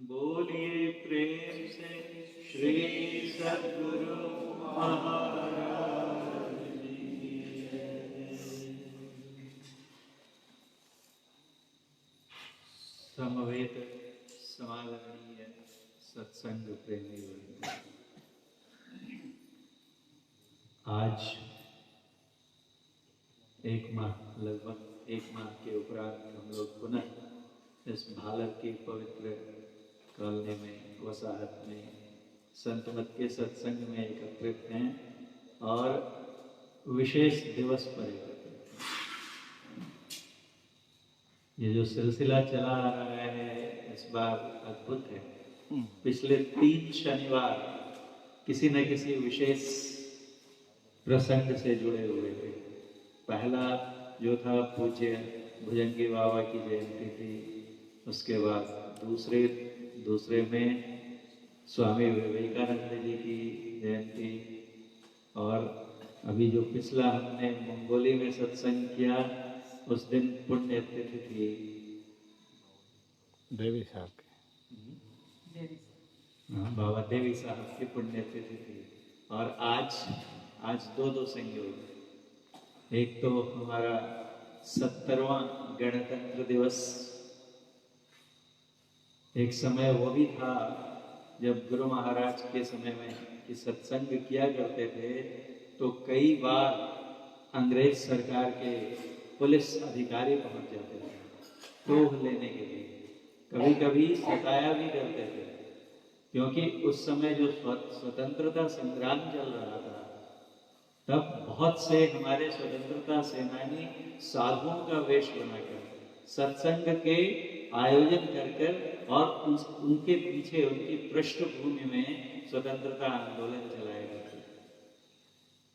बोलिए प्रेम से श्री सद्गुरु महाराज जी। समवेत समादरणीय सत्संग प्रेमी वर्ग, आज लगभग एक माह के उपरांत हम लोग पुनः इस भालर की पवित्र कॉलोनी में वसाहत में संत मत के सत्संग में एकत्रित हैं और विशेष दिवस पर एकत्रित हैं। ये जो सिलसिला चला आ रहा है इस बार अद्भुत है। पिछले 3 शनिवार किसी न किसी विशेष प्रसंग से जुड़े हुए थे। पहला जो था पूज्य भुजंगी बाबा की जयंती थी, उसके बाद दूसरे में स्वामी विवेकानंद जी की जयंती, और अभी जो पिछला हमने मंगोली में सत्संग किया उस दिन पुण्यतिथि थी देवी साहब की, बाबा देवी साहब की पुण्यतिथि थी। और आज दो संयोग। एक तो हमारा 70वां गणतंत्र दिवस। एक समय वो भी था जब गुरु महाराज के समय में कि सत्संग किया करते थे तो कई बार अंग्रेज सरकार के पुलिस अधिकारी पहुंच जाते थे टोह लेने के लिए, कभी कभी सताया भी करते थे, क्योंकि उस समय जो स्वतंत्रता संग्राम चल रहा था तब बहुत से हमारे स्वतंत्रता सेनानी साधुओं का वेश बनाकर सत्संग के आयोजन कर और उनके पीछे उनकी पृष्ठभूमि में स्वतंत्रता आंदोलन चलाए करते।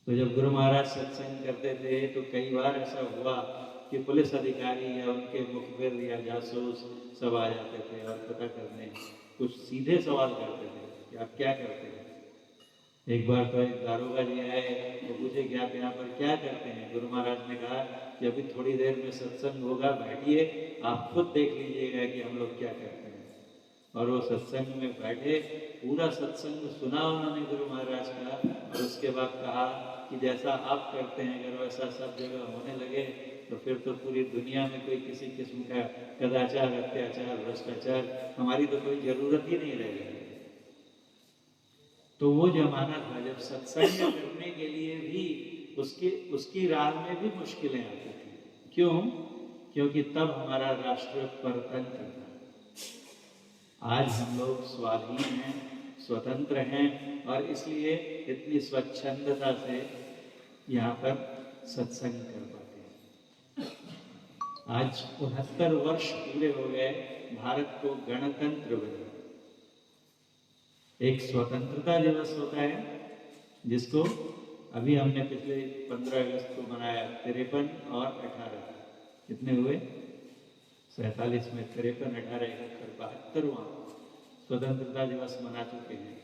तो जब गुरु महाराज सत्संग करते थे तो कई बार ऐसा हुआ कि पुलिस अधिकारी या उनके मुखबिर या जासूस सब आ जाते थे और पता करने कुछ सीधे सवाल करते थे कि आप क्या करते हैं। एक बार तो एक दारोगा जी आए तो पूछे कि आप यहाँ पर क्या करते हैं। गुरु महाराज ने कहा कि अभी थोड़ी देर में सत्संग होगा, बैठिए, आप खुद देख लीजिएगा कि हम लोग क्या करते हैं। और वो सत्संग में बैठे, पूरा सत्संग सुना उन्होंने गुरु महाराज का, और उसके बाद कहा कि जैसा आप करते हैं अगर वैसा सब जगह होने लगे तो फिर तो पूरी दुनिया में कोई किसी किस्म का कदाचार, अत्याचार, भ्रष्टाचार, हमारी तो कोई जरूरत ही नहीं रहेगी। तो वो जमाना था जब सत्संग करने के लिए भी उसकी राह में भी मुश्किलें आती थी। क्यों? क्योंकि तब हमारा राष्ट्र परतंत्र था। आज हम लोग स्वाधीन हैं, स्वतंत्र हैं, और इसलिए इतनी स्वच्छंदता से यहाँ पर सत्संग कर पाते हैं। आज 69 वर्ष पूरे हो गए भारत को गणतंत्र बने। एक स्वतंत्रता दिवस होता है जिसको अभी हमने पिछले 15 अगस्त को मनाया। 53 और 18 कितने हुए? 47 में 53, 18, 71, 72वां स्वतंत्रता दिवस मना चुके हैं।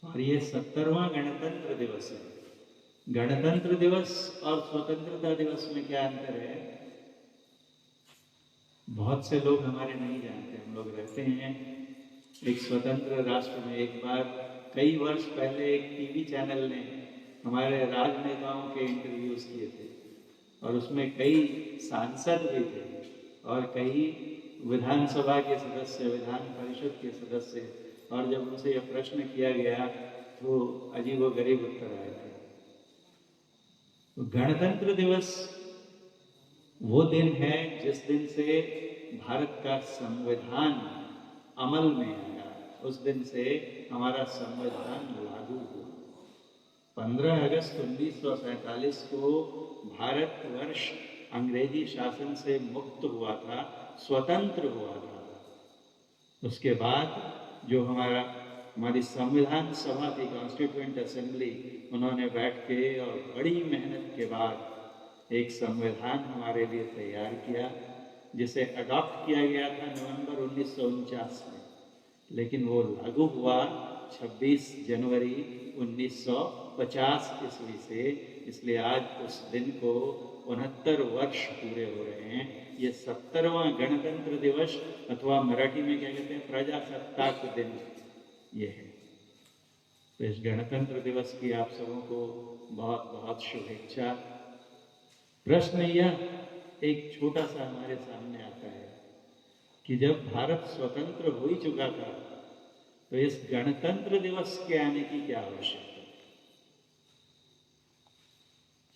और ये 70वां गणतंत्र दिवस है। गणतंत्र दिवस और स्वतंत्रता दिवस में क्या अंतर है? बहुत से लोग हमारे नहीं जानते। हम लोग रहते हैं एक स्वतंत्र राष्ट्र में। एक बार कई वर्ष पहले एक टीवी चैनल ने हमारे राजनेताओं के इंटरव्यूज किए थे और उसमें कई सांसद भी थे और कई विधानसभा के सदस्य, विधान परिषद के सदस्य। और जब उनसे यह प्रश्न किया गया तो अजीबोगरीब उत्तर आए थे। तो गणतंत्र दिवस वो दिन है जिस दिन से भारत का संविधान अमल में आया। उस दिन से हमारा संविधान लागू हुआ। 15 अगस्त 1947 को भारतवर्ष अंग्रेजी शासन से मुक्त हुआ था, स्वतंत्र हुआ था। उसके बाद जो हमारी संविधान सभा थी, कॉन्स्टिट्यूएंट असेंबली, उन्होंने बैठ के और बड़ी मेहनत के बाद एक संविधान हमारे लिए तैयार किया, जिसे अडॉप्ट किया गया था नवंबर 1949 में, लेकिन वो लागू हुआ 26 जनवरी 1950 ईस्वी से इसलिए आज उस दिन को 69 वर्ष पूरे हो रहे हैं। ये 70वां गणतंत्र दिवस अथवा मराठी में क्या कहते हैं, प्रजासत्ताक दिन ये है। तो इस गणतंत्र दिवस की आप सबों को बहुत बहुत शुभेच्छा। प्रश्न यह एक छोटा सा हमारे सामने आता है कि जब भारत स्वतंत्र हो ही चुका था तो इस गणतंत्र दिवस के आने की क्या आवश्यकता?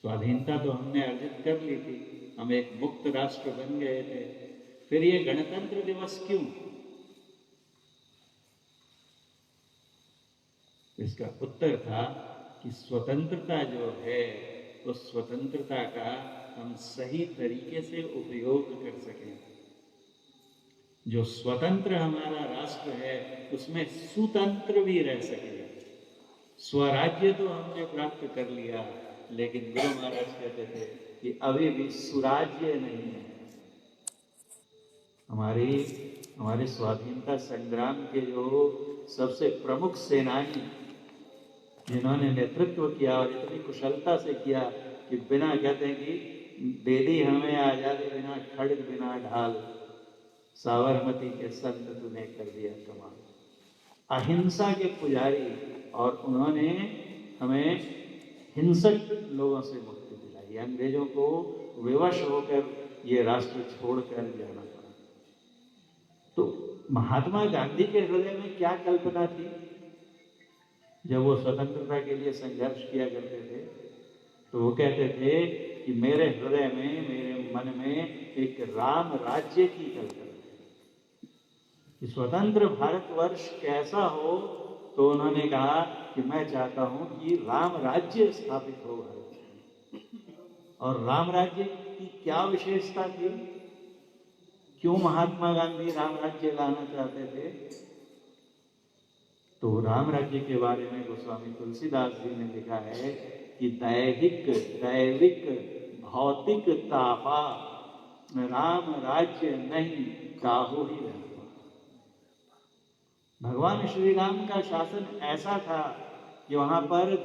स्वाधीनता तो हमने अर्जित कर ली थी, हम एक मुक्त राष्ट्र बन गए थे, फिर ये गणतंत्र दिवस क्यों? इसका उत्तर था कि स्वतंत्रता जो है उस स्वतंत्रता का हम सही तरीके से उपयोग कर सकें। जो स्वतंत्र हमारा राष्ट्र है उसमें सुतंत्र भी रह सके। स्वराज्य तो हमने प्राप्त कर लिया, लेकिन गुरु महाराज कहते थे कि अभी भी सुराज्य नहीं है। हमारे स्वाधीनता संग्राम के जो सबसे प्रमुख सेनानी जिन्होंने नेतृत्व किया और इतनी कुशलता से किया कि बिना कहते हैं कि दे दी हमें आजादी बिना खड्ग बिना ढाल, साबरमती के संत तूने कर दिया कमाल। अहिंसा के पुजारी, और उन्होंने हमें हिंसक लोगों से मुक्ति दिलाई। अंग्रेजों को विवश होकर ये राष्ट्र छोड़कर जाना पड़ा। तो महात्मा गांधी के हृदय में क्या कल्पना थी जब वो स्वतंत्रता के लिए संघर्ष किया करते थे? तो वो कहते थे कि मेरे हृदय में, मेरे मन में एक राम राज्य की कल्पना है कि स्वतंत्र भारतवर्ष कैसा हो। तो उन्होंने कहा कि मैं चाहता हूं कि राम राज्य स्थापित हो भारत में। और राम राज्य की क्या विशेषता थी? क्यों महात्मा गांधी राम राज्य लाना चाहते थे? तो राम राज्य के बारे में गोस्वामी तुलसीदास जी ने लिखा है कि दैविक भौतिक तापा राम राज्य नहीं काहू ही रहता। भगवान श्री राम का शासन ऐसा था कि वहां पर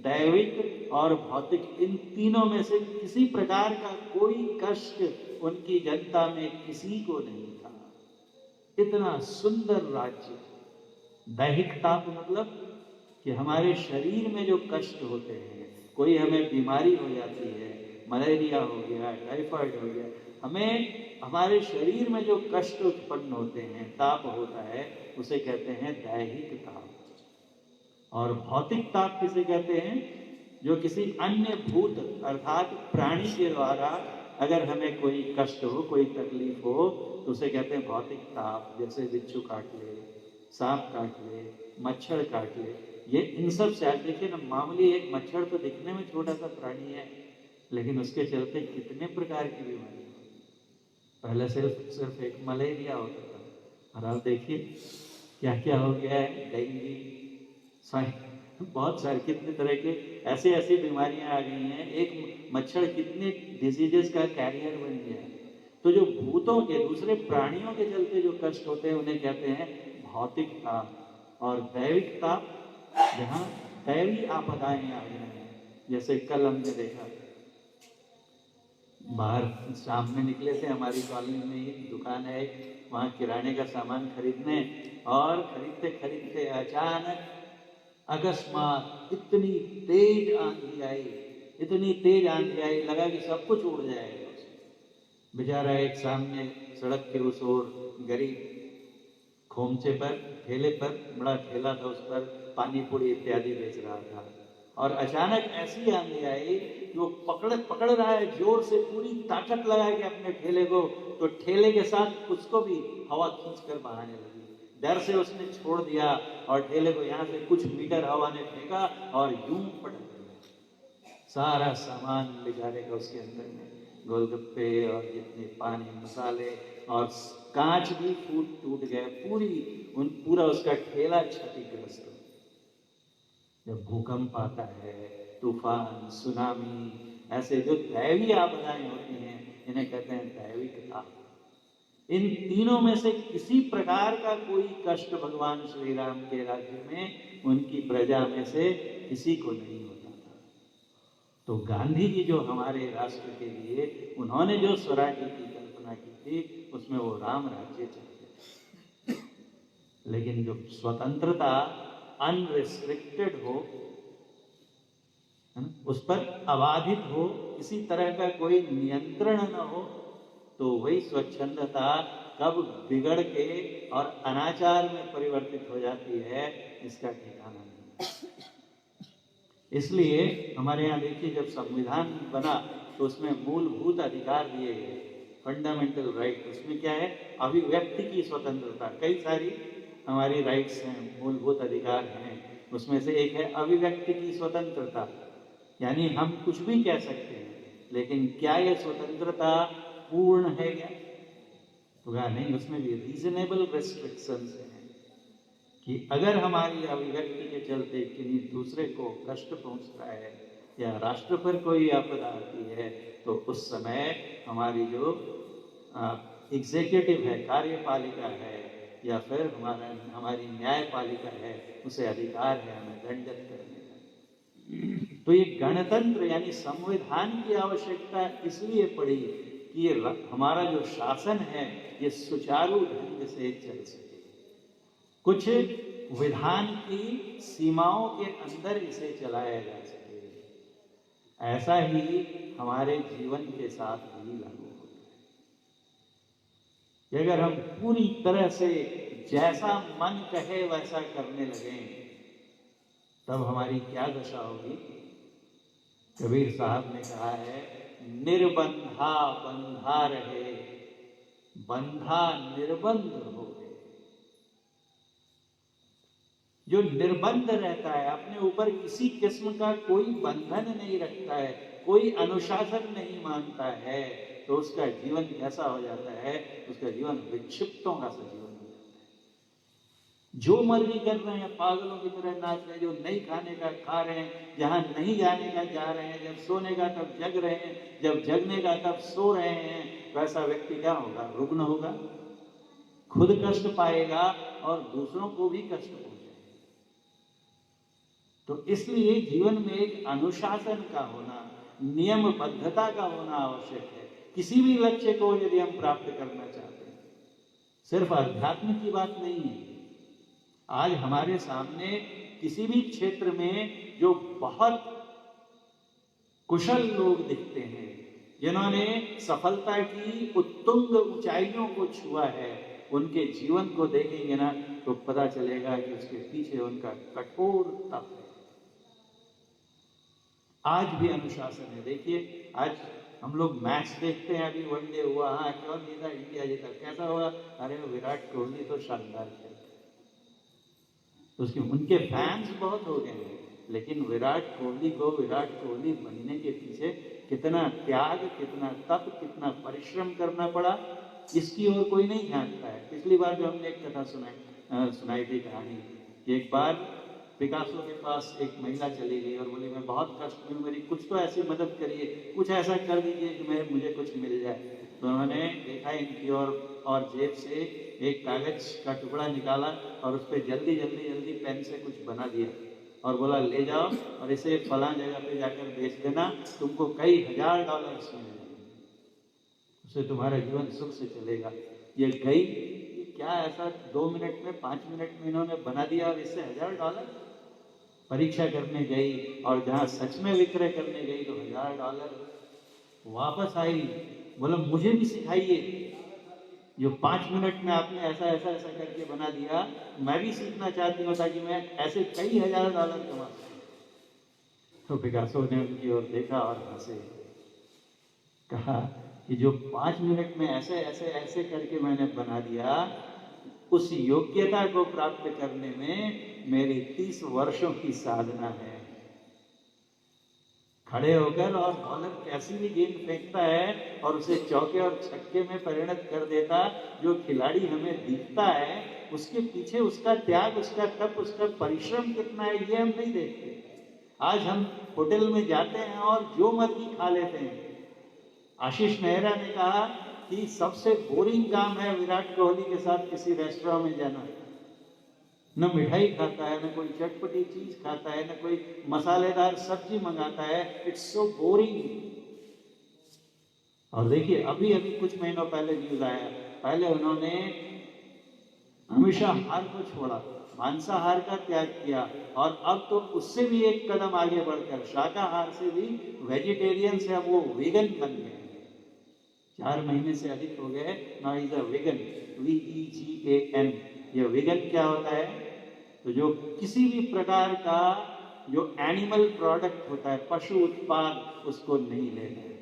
दैविक और भौतिक, इन तीनों में से किसी प्रकार का कोई कष्ट उनकी जनता में किसी को नहीं था। इतना सुंदर राज्य। दैहिक ताप मतलब कि हमारे शरीर में जो कष्ट होते हैं, कोई हमें बीमारी हो जाती है, मलेरिया हो गया, टाइफाइड हो गया, हमें हमारे शरीर में जो कष्ट उत्पन्न होते हैं, ताप होता है, उसे कहते हैं दैहिक ताप। और भौतिक ताप किसे कहते हैं? जो किसी अन्य भूत अर्थात प्राणी के द्वारा अगर हमें कोई कष्ट हो, कोई तकलीफ हो, तो उसे कहते हैं भौतिक ताप। जैसे बिच्छू काट ले, सांप काट ले, मच्छर काट ले, ये इन सब से आप देखिए ना, मामूली एक मच्छर तो दिखने में छोटा सा प्राणी है, लेकिन उसके चलते कितने प्रकार की बीमारी। पहले सिर्फ एक मलेरिया होता था, और अब देखिए क्या क्या हो गया है, डेंगू, बहुत सारे कितने तरह के ऐसी बीमारियां आ गई हैं। एक मच्छर कितने डिजीजेस का कैरियर बन गया है। तो जो भूतों के, दूसरे प्राणियों के चलते जो कष्ट होते हैं, उन्हें कहते हैं भौतिक ताप। और दैविक ताप, जहाँ दैवी आपदाएं आ गई हैं। जैसे कल हमने देखा, बाहर शाम में निकले थे, हमारी कॉलोनी में ही दुकान है, वहाँ किराने का सामान खरीदने, और खरीदते खरीदते अचानक अकस्मात इतनी तेज आंधी आई, लगा कि सब कुछ उड़ जाएगा। बेचारा एक सामने सड़क के उस ओर गरीब खोमचे पर, ठेले पर, बड़ा ठेला था, उस पर पानी पूरी इत्यादि बेच रहा था। और अचानक ऐसी आंधी आई कि वो पकड़ रहा है जोर से, पूरी ताकत लगा के अपने ठेले को, तो ठेले के साथ उसको भी हवा खींचकर बहाने लगी। डर से उसने छोड़ दिया और ठेले को यहाँ से कुछ मीटर हवा ने फेंका और यूं पटक दिया। सारा सामान बेचारे का उसके अंदर में, गोलगप्पे और जितने पानी, मसाले और कांच भी टूट गए, पूरा उसका ठेला क्षतिग्रस्त। जब भूकंप आता है, तूफान, सुनामी, ऐसे जो दैवीय आपदाएं होती हैं, इन्हें कहते हैं दैविक ताप। इन तीनों में से किसी प्रकार का कोई कष्ट भगवान श्री राम के राज्य में, उनकी प्रजा में से किसी को नहीं होता था। तो गांधी जी जो हमारे राष्ट्र के लिए उन्होंने जो स्वराज्य की कल्पना की थी उसमें वो राम राज्य चाहते थे। लेकिन जो स्वतंत्रता अनरिस्ट्रिक्टेड हो, उस पर अबाधित हो, किसी तरह का कोई नियंत्रण न हो, तो वही स्वच्छंदता कब बिगड़ के और अनाचार में परिवर्तित हो जाती है इसका ठिकाना नहीं। इसलिए हमारे यहाँ देखिए जब संविधान बना तो उसमें मूलभूत अधिकार दिए गए, फंडामेंटल राइट। उसमें क्या है? अभिव्यक्ति की स्वतंत्रता। कई सारी हमारी राइट्स हैं, मूलभूत अधिकार हैं, उसमें से एक है अभिव्यक्ति की स्वतंत्रता। यानी हम कुछ भी कह सकते हैं, लेकिन क्या यह स्वतंत्रता पूर्ण है क्या? तो कहा नहीं, उसमें भी रीजनेबल रेस्ट्रिक्शंस हैं कि अगर हमारी अभिव्यक्ति के चलते किसी दूसरे को कष्ट पहुंचता है या राष्ट्र पर कोई आपदा आती है तो उस समय हमारी जो एग्जीक्यूटिव है, कार्यपालिका है, या फिर हमारी न्यायपालिका है, उसे अधिकार है हमें दंडित करने का। तो ये गणतंत्र यानी संविधान की आवश्यकता इसलिए पड़ी कि ये हमारा जो शासन है ये सुचारू ढंग से चल सके, कुछ विधान की सीमाओं के अंदर इसे चलाया जा सके। ऐसा ही हमारे जीवन के साथ भी लागू होता है कि अगर हम पूरी तरह से जैसा मन कहे वैसा करने लगे तब हमारी क्या दशा होगी? कबीर साहब ने कहा है, निर्बंधा बंधा रहे, बंधा निर्बंध हो गए। जो निर्बंध रहता है, अपने ऊपर किसी किस्म का कोई बंधन नहीं रखता है, कोई अनुशासन नहीं मानता है, तो उसका जीवन कैसा हो जाता है? उसका जीवन विक्षिप्तों का सा जीवन हो जाता है। जो मर्जी कर रहे हैं, पागलों की तरह नाच रहे हैं, जो नहीं खाने का खा रहे हैं, जहां नहीं जाने का जा रहे हैं, जब सोने का तब जग रहे हैं, जब जगने का तब सो रहे हैं, वैसा व्यक्ति क्या होगा? रुग्ण होगा, खुद कष्ट पाएगा और दूसरों को भी कष्ट पहुंचाएगा। तो इसलिए जीवन में एक अनुशासन का होना, नियमबद्धता का होना आवश्यक है। किसी भी लक्ष्य को यदि हम प्राप्त करना चाहते हैं, सिर्फ अध्यात्म की बात नहीं है। आज हमारे सामने किसी भी क्षेत्र में जो बहुत कुशल लोग दिखते हैं, जिन्होंने सफलता की उत्तुंग ऊंचाइयों को छुआ है, उनके जीवन को देखेंगे ना तो पता चलेगा कि उसके पीछे उनका कठोर तप है। आज भी अनुशासन है। देखिए आज हम लोग मैच देखते हैं, अभी वनडे हुआ, हाँ क्यों जीता, इंडिया जीता, कैसा हुआ? अरे विराट कोहली तो शानदार खेलता है, उसके उनके फैंस बहुत हो गए हैं, लेकिन विराट कोहली को विराट कोहली बनने के पीछे कितना त्याग, कितना तप, कितना परिश्रम करना पड़ा, इसकी ओर कोई नहीं झांकता है। पिछली बार जो हमने एक कथा सुनाई थी कहानी, एक बार पिकासो के पास एक महिला चली गई और बोली मैं बहुत कष्ट में, मेरी कुछ तो ऐसी मदद करिए, कुछ ऐसा कर दीजिए कि मुझे कुछ मिल जाए। तो उन्होंने देखा इनकी और जेब से एक कागज का टुकड़ा निकाला और उस पर जल्दी जल्दी जल्दी पेन से कुछ बना दिया और बोला ले जाओ और इसे फलां जगह पे जाकर बेच देना, तुमको कई हजार डॉलर्स मिलेंगे, उससे तुम्हारा जीवन सुख से चलेगा। ये गई, क्या ऐसा 2 मिनट में 5 मिनट में इन्होंने बना दिया और इससे $1000। परीक्षा करने गई और जहां सच में विक्रय करने गई तो $1000 वापस आई। बोला मुझे भी सिखाइए, जो 5 मिनट में आपने ऐसा ऐसा ऐसा करके बना दिया, मैं भी सीखना चाहती हूँ ताकि मैं ऐसे कई $1000 कमा सकूं। तो पिकासो ने उनकी ओर देखा और हंसे, कहा कि जो 5 मिनट में ऐसे ऐसे ऐसे करके मैंने बना दिया, उस योग्यता को प्राप्त करने में मेरी 30 वर्षों की साधना है। खड़े होकर और बॉलर कैसी भी गेंद फेंकता है और उसे चौके और छक्के में परिणत कर देता, जो खिलाड़ी हमें दिखता है उसके पीछे उसका त्याग, उसका तप, उसका परिश्रम कितना है, ये हम नहीं देखते। आज हम होटल में जाते हैं और जो मर्जी खा लेते हैं। आशीष नेहरा ने कहा कि सबसे बोरिंग काम है विराट कोहली के साथ किसी रेस्टोरेंट में जाना। न मिठाई खाता है, न कोई चटपटी चीज खाता है, न कोई मसालेदार सब्जी मंगाता है। It's so boring. और देखिए अभी अभी कुछ महीनों पहले न्यूज आया, पहले उन्होंने हमेशा हार को छोड़ा, मांसाहार का त्याग किया, और अब तो उससे भी एक कदम आगे बढ़कर शाकाहार से भी वेजिटेरियन से अब वो वेगन बन गए। 4 महीने से अधिक हो गए। Now is a vegan, VEGAN। ये वेगन क्या होता है? तो जो किसी भी प्रकार का जो एनिमल प्रोडक्ट होता है, पशु उत्पाद, उसको नहीं लेना है।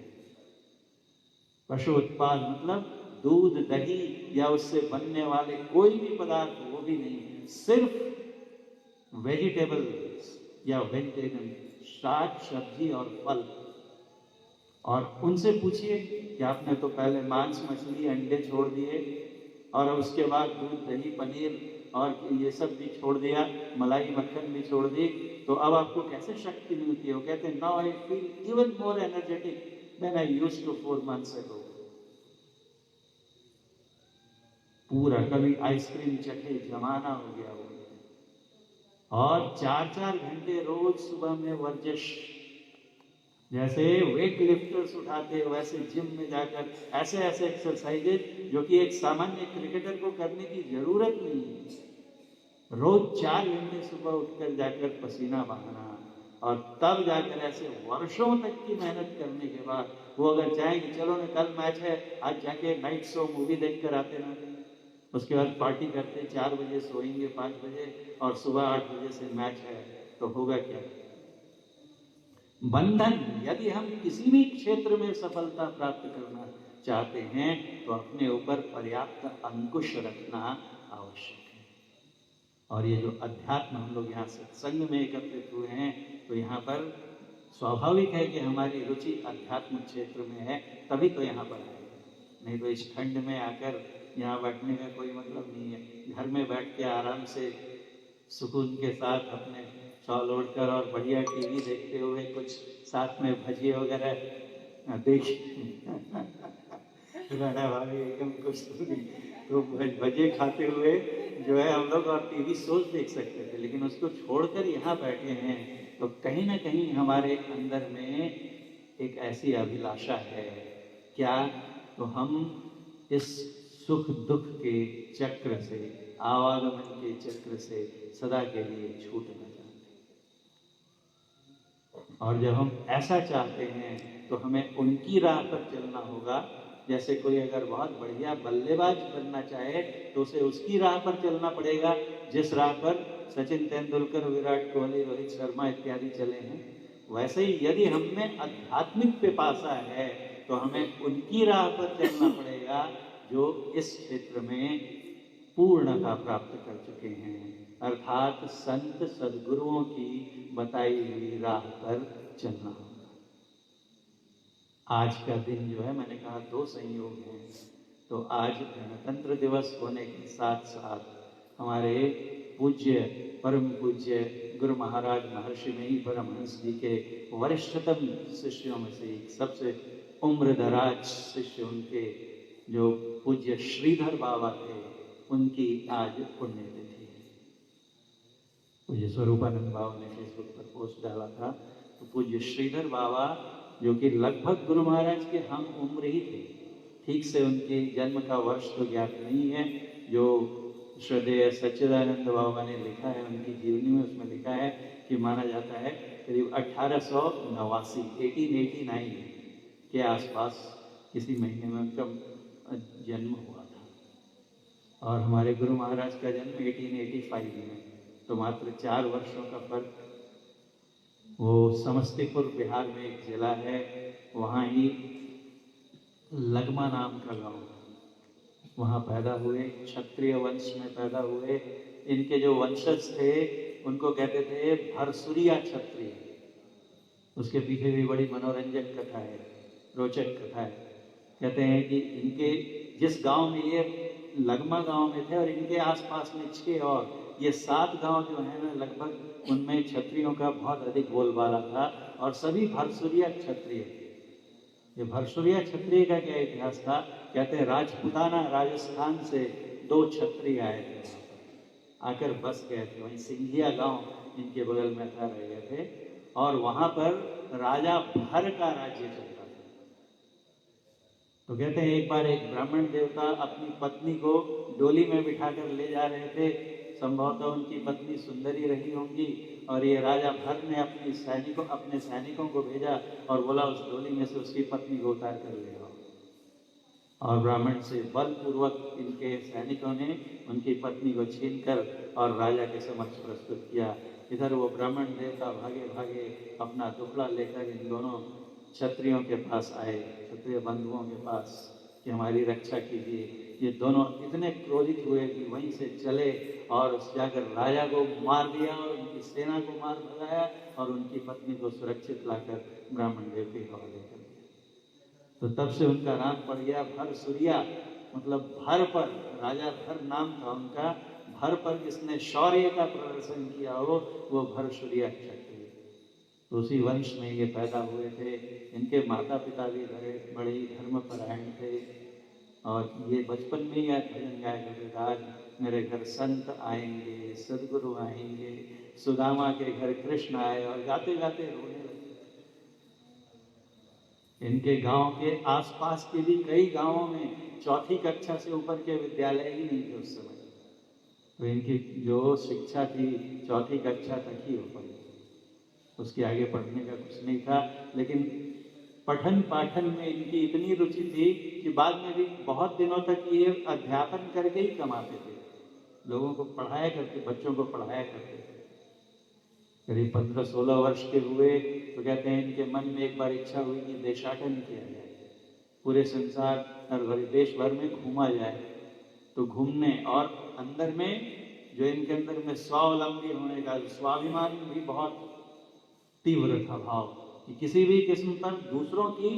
पशु उत्पाद मतलब दूध, दही या उससे बनने वाले कोई भी पदार्थ, वो भी नहीं। सिर्फ वेजिटेबल्स या वेजिटेरियन, शाक सब्जी और फल। और उनसे पूछिए कि आपने तो पहले मांस मछली अंडे छोड़ दिए और उसके बाद दूध दही पनीर और ये सब भी छोड़ दिया, मलाई मक्खन भी छोड़ दी, तो अब आपको कैसे शक्ति मिलती है? वो कहते हैं now I feel even more energetic than I used to 4 months ago। पूरा कभी आइसक्रीम चखे जमाना हो गया वो। और 4-4 घंटे रोज सुबह में वर्जिश, जैसे वेट लिफ्टर्स उठाते हैं वैसे जिम में जाकर ऐसे ऐसे एक्सरसाइजेज जो कि एक सामान्य क्रिकेटर को करने की जरूरत नहीं है। रोज 4 घंटे सुबह उठकर जाकर पसीना बहाना, और तब जाकर ऐसे वर्षों तक की मेहनत करने के बाद वो अगर चाहें कि चलो ना कल मैच है, आज जाके नाइट शो मूवी देख कर आते ना, उसके बाद पार्टी करते, 4 बजे सोएंगे 5 बजे और सुबह 8 बजे से मैच है, तो होगा क्या? बंधन। यदि हम किसी भी क्षेत्र में सफलता प्राप्त करना चाहते हैं तो अपने ऊपर पर्याप्त अंकुश रखना आवश्यक है। और ये जो अध्यात्म हम लोग यहाँ सत्संग में एकत्रित हुए हैं, तो यहाँ पर स्वाभाविक है कि हमारी रुचि अध्यात्म क्षेत्र में है, तभी तो यहाँ पर आए। नहीं तो इस ठंड में आकर यहाँ बैठने का कोई मतलब नहीं है। घर में बैठ के आराम से सुकून के साथ अपने शॉल ओढ़कर और बढ़िया टीवी देखते हुए कुछ साथ में भजिए वगैरह देख राणा भाभी एकदम कुछ तो भजिए खाते हुए जो है हम लोग और टीवी शोज देख सकते थे, लेकिन उसको छोड़कर यहाँ बैठे हैं तो कहीं ना कहीं हमारे अंदर में एक ऐसी अभिलाषा है। क्या? तो हम इस सुख दुख के चक्र से, आवागमन के चक्र से सदा के लिए छूटना चाहते हैं। और जब हम ऐसा चाहते हैं तो हमें उनकी राह पर चलना होगा। जैसे कोई अगर बहुत बढ़िया बल्लेबाज बनना चाहे तो उसे उसकी राह पर चलना पड़ेगा जिस राह पर सचिन तेंदुलकर, विराट कोहली, रोहित शर्मा इत्यादि चले हैं। वैसे ही यदि हमें आध्यात्मिक पिपासा है तो हमें उनकी राह पर चलना पड़ेगा जो इस क्षेत्र में पूर्णता प्राप्त कर चुके हैं, अर्थात संत सद्गुरुओं की बताई हुई राह पर चलना होगा। आज का दिन जो है, मैंने कहा 2 संयोग हैं। तो आज गणतंत्र दिवस होने के साथ साथ हमारे पूज्य परम पूज्य गुरु महाराज महर्षि में ही परमहंस जी के वरिष्ठतम शिष्यों में से एक, सबसे उम्र दराज शिष्य उनके जो पूज्य श्रीधर बाबा थे, उनकी आज पुण्यतिथि है। पूज्य स्वरूपानंद बाबा ने फेसबुक पर पोस्ट डाला था। तो पूज्य श्रीधर बाबा जो कि लगभग गुरु महाराज के हम उम्र ही थे, ठीक से उनके जन्म का वर्ष तो ज्ञात नहीं है। जो श्रद्धेय सच्चिदानंद बाबा ने लिखा है उनकी जीवनी में, उसमें लिखा है कि माना जाता है करीब 1889 1889 के आसपास किसी महीने में उनका जन्म हुआ था। और हमारे गुरु महाराज का जन्म 1885 में, तो मात्र 4 वर्षों का फर्क। वो समस्तीपुर बिहार में एक जिला है, वहाँ ही लगमा नाम का गांव, वहाँ पैदा हुए, क्षत्रिय वंश में पैदा हुए। इनके जो वंशज थे उनको कहते थे भरसुरिया क्षत्रिय। उसके पीछे भी बड़ी मनोरंजक कथा है, रोचक कथा है। कहते हैं कि इनके जिस गांव में ये लगमा गांव में थे और इनके आसपास में 6 और ये 7 गांव जो है ना, लगभग उनमें क्षत्रियों का बहुत अधिक बोलबाला था और सभी भरसुरिया क्षत्रिय थे। ये भरसुरिया क्षत्रिय का क्या इतिहास था? कहते हैं राजपुताना राजस्थान से 2 क्षत्रिय आए थे, आकर बस गए थे। वहीं सिंघिया गांव इनके बगल में था, रह गए थे। और वहां पर राजा भर का राज्य चलता था। तो कहते हैं एक बार एक ब्राह्मण देवता अपनी पत्नी को डोली में बिठाकर ले जा रहे थे। संभवतः उनकी पत्नी सुंदरी रही होंगी, और ये राजा भर ने अपने सैनिकों को भेजा और बोला उस डोली में से उसकी पत्नी को उतार कर ले आओ। और ब्राह्मण से बलपूर्वक इनके सैनिकों ने उनकी पत्नी को छीनकर और राजा के समक्ष प्रस्तुत किया। इधर वो ब्राह्मण देवता भागे भागे अपना दुखड़ा लेकर इन दोनों क्षत्रियों के पास आए, क्षत्रिय बंधुओं के पास, कि हमारी रक्षा कीजिए। ये दोनों इतने क्रोधित हुए कि वहीं से चले और जाकर राजा को मार दिया और उनकी सेना को मार भगाया और उनकी पत्नी को सुरक्षित लाकर ब्राह्मण देव के हवाले कर दिया। तो तब से उनका नाम पड़ गया भरसूरिया, मतलब भर पर, राजा भर नाम था उनका। भर पर जिसने शौर्य का प्रदर्शन किया हो वो भरसूरिया क्षत्रिय। तो उसी वंश में ये पैदा हुए थे। इनके माता पिता भी बड़े ही धर्मपरायण थे, और ये बचपन में ही भजन गाया करते थे, आज मेरे घर संत आएंगे, सदगुरु आएंगे। सुदामा के घर कृष्ण आए, और गाते गाते रोने लगे। इनके गांव के आसपास के भी कई गांवों में चौथी कक्षा से ऊपर के विद्यालय ही नहीं थे उस समय। तो इनकी जो शिक्षा थी चौथी कक्षा तक ही हो पाई, उसके आगे पढ़ने का कुछ नहीं था। लेकिन पठन पाठन में इनकी इतनी रुचि थी कि बाद में भी बहुत दिनों तक ये अध्यापन करके ही कमाते थे, लोगों को पढ़ाया करते, बच्चों को पढ़ाया करते थे। करीब 15-16 वर्ष के हुए तो कहते हैं इनके मन में एक बार इच्छा हुई कि देशाटन किया जाए, पूरे संसार और देश भर में घूमा जाए। तो घूमने और अंदर में जो इनके अंदर में स्वावलंबी होने का स्वाभिमान भी बहुत तीव्र था भाव, कि किसी भी किस्म पर दूसरों की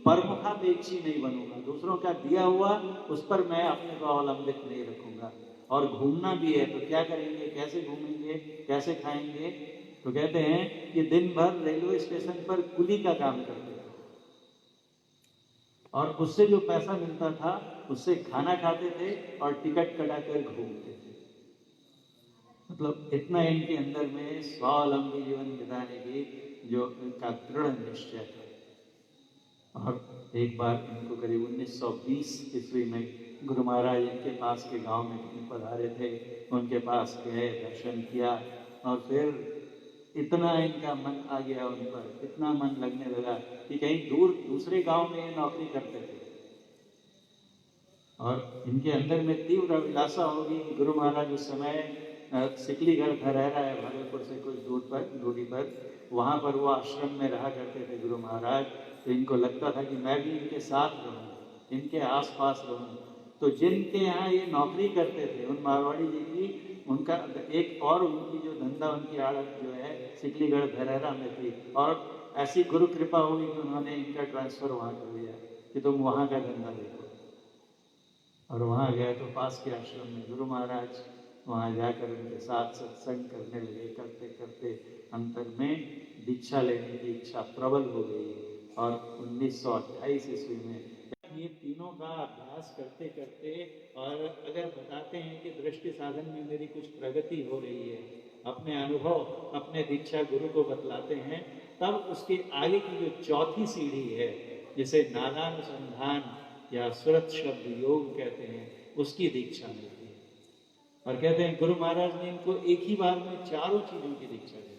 परमुखापेक्षी नहीं बनूंगा, दूसरों का दिया हुआ उस पर मैं अपने को अवलंबित नहीं रखूंगा। और घूमना भी है तो क्या करेंगे, कैसे घूमेंगे, कैसे खाएंगे। तो कहते हैं कि दिन भर रेलवे स्टेशन पर कुली का काम करते थे, और उससे जो पैसा मिलता था उससे खाना खाते थे और टिकट कटाकर घूमते थे। मतलब इतना इनके अंदर में स्वावलंबी जीवन बिताने की जो इनका दृढ़ निश्चय था। और एक बार इनको करीब 1920 ईस्वी में गुरु महाराज इनके पास के गांव में कहीं पधारे थे, उनके पास गए, दर्शन किया, और फिर इतना इनका मन आ गया उन पर, इतना मन लगने लगा कि कहीं दूर दूसरे गांव में ये नौकरी करते थे। और इनके अंदर में तीव्र अभिलाषा होगी। गुरु महाराज उस समय सिकलीगढ़ धरहरा है भागलपुर से कुछ दूरी पर, वहाँ पर वो आश्रम में रहा करते थे गुरु महाराज। तो इनको लगता था कि मैं भी इनके साथ रहूं, इनके आसपास रहूं। तो जिनके यहाँ ये नौकरी करते थे उन मारवाड़ी जी की, उनका एक और उनकी जो धंधा, उनकी आड़त जो है सिकलीगढ़ धरहरा में थी, और ऐसी गुरु कृपा हुई कि उन्होंने इनका ट्रांसफर वहाँ कर दिया कि तुम वहाँ का धंधा देखो। और वहाँ गए तो पास के आश्रम में गुरु महाराज, वहाँ जाकर उनके साथ सत्संग करने लगे। करते करते अंतर में दीक्षा लेने की इच्छा प्रबल हो गई, और 1928 ईस्वी में ये तीनों का अभ्यास करते करते, और अगर बताते हैं कि दृष्टि साधन में मेरी कुछ प्रगति हो रही है, अपने अनुभव अपने दीक्षा गुरु को बतलाते हैं, तब उसके आगे की जो चौथी सीढ़ी है, जिसे नादानुसंधान या सुरत शब्द योग कहते हैं, उसकी दीक्षा मिलती है। और कहते हैं गुरु महाराज ने इनको एक ही बार में चारों चीजों की दीक्षा दी।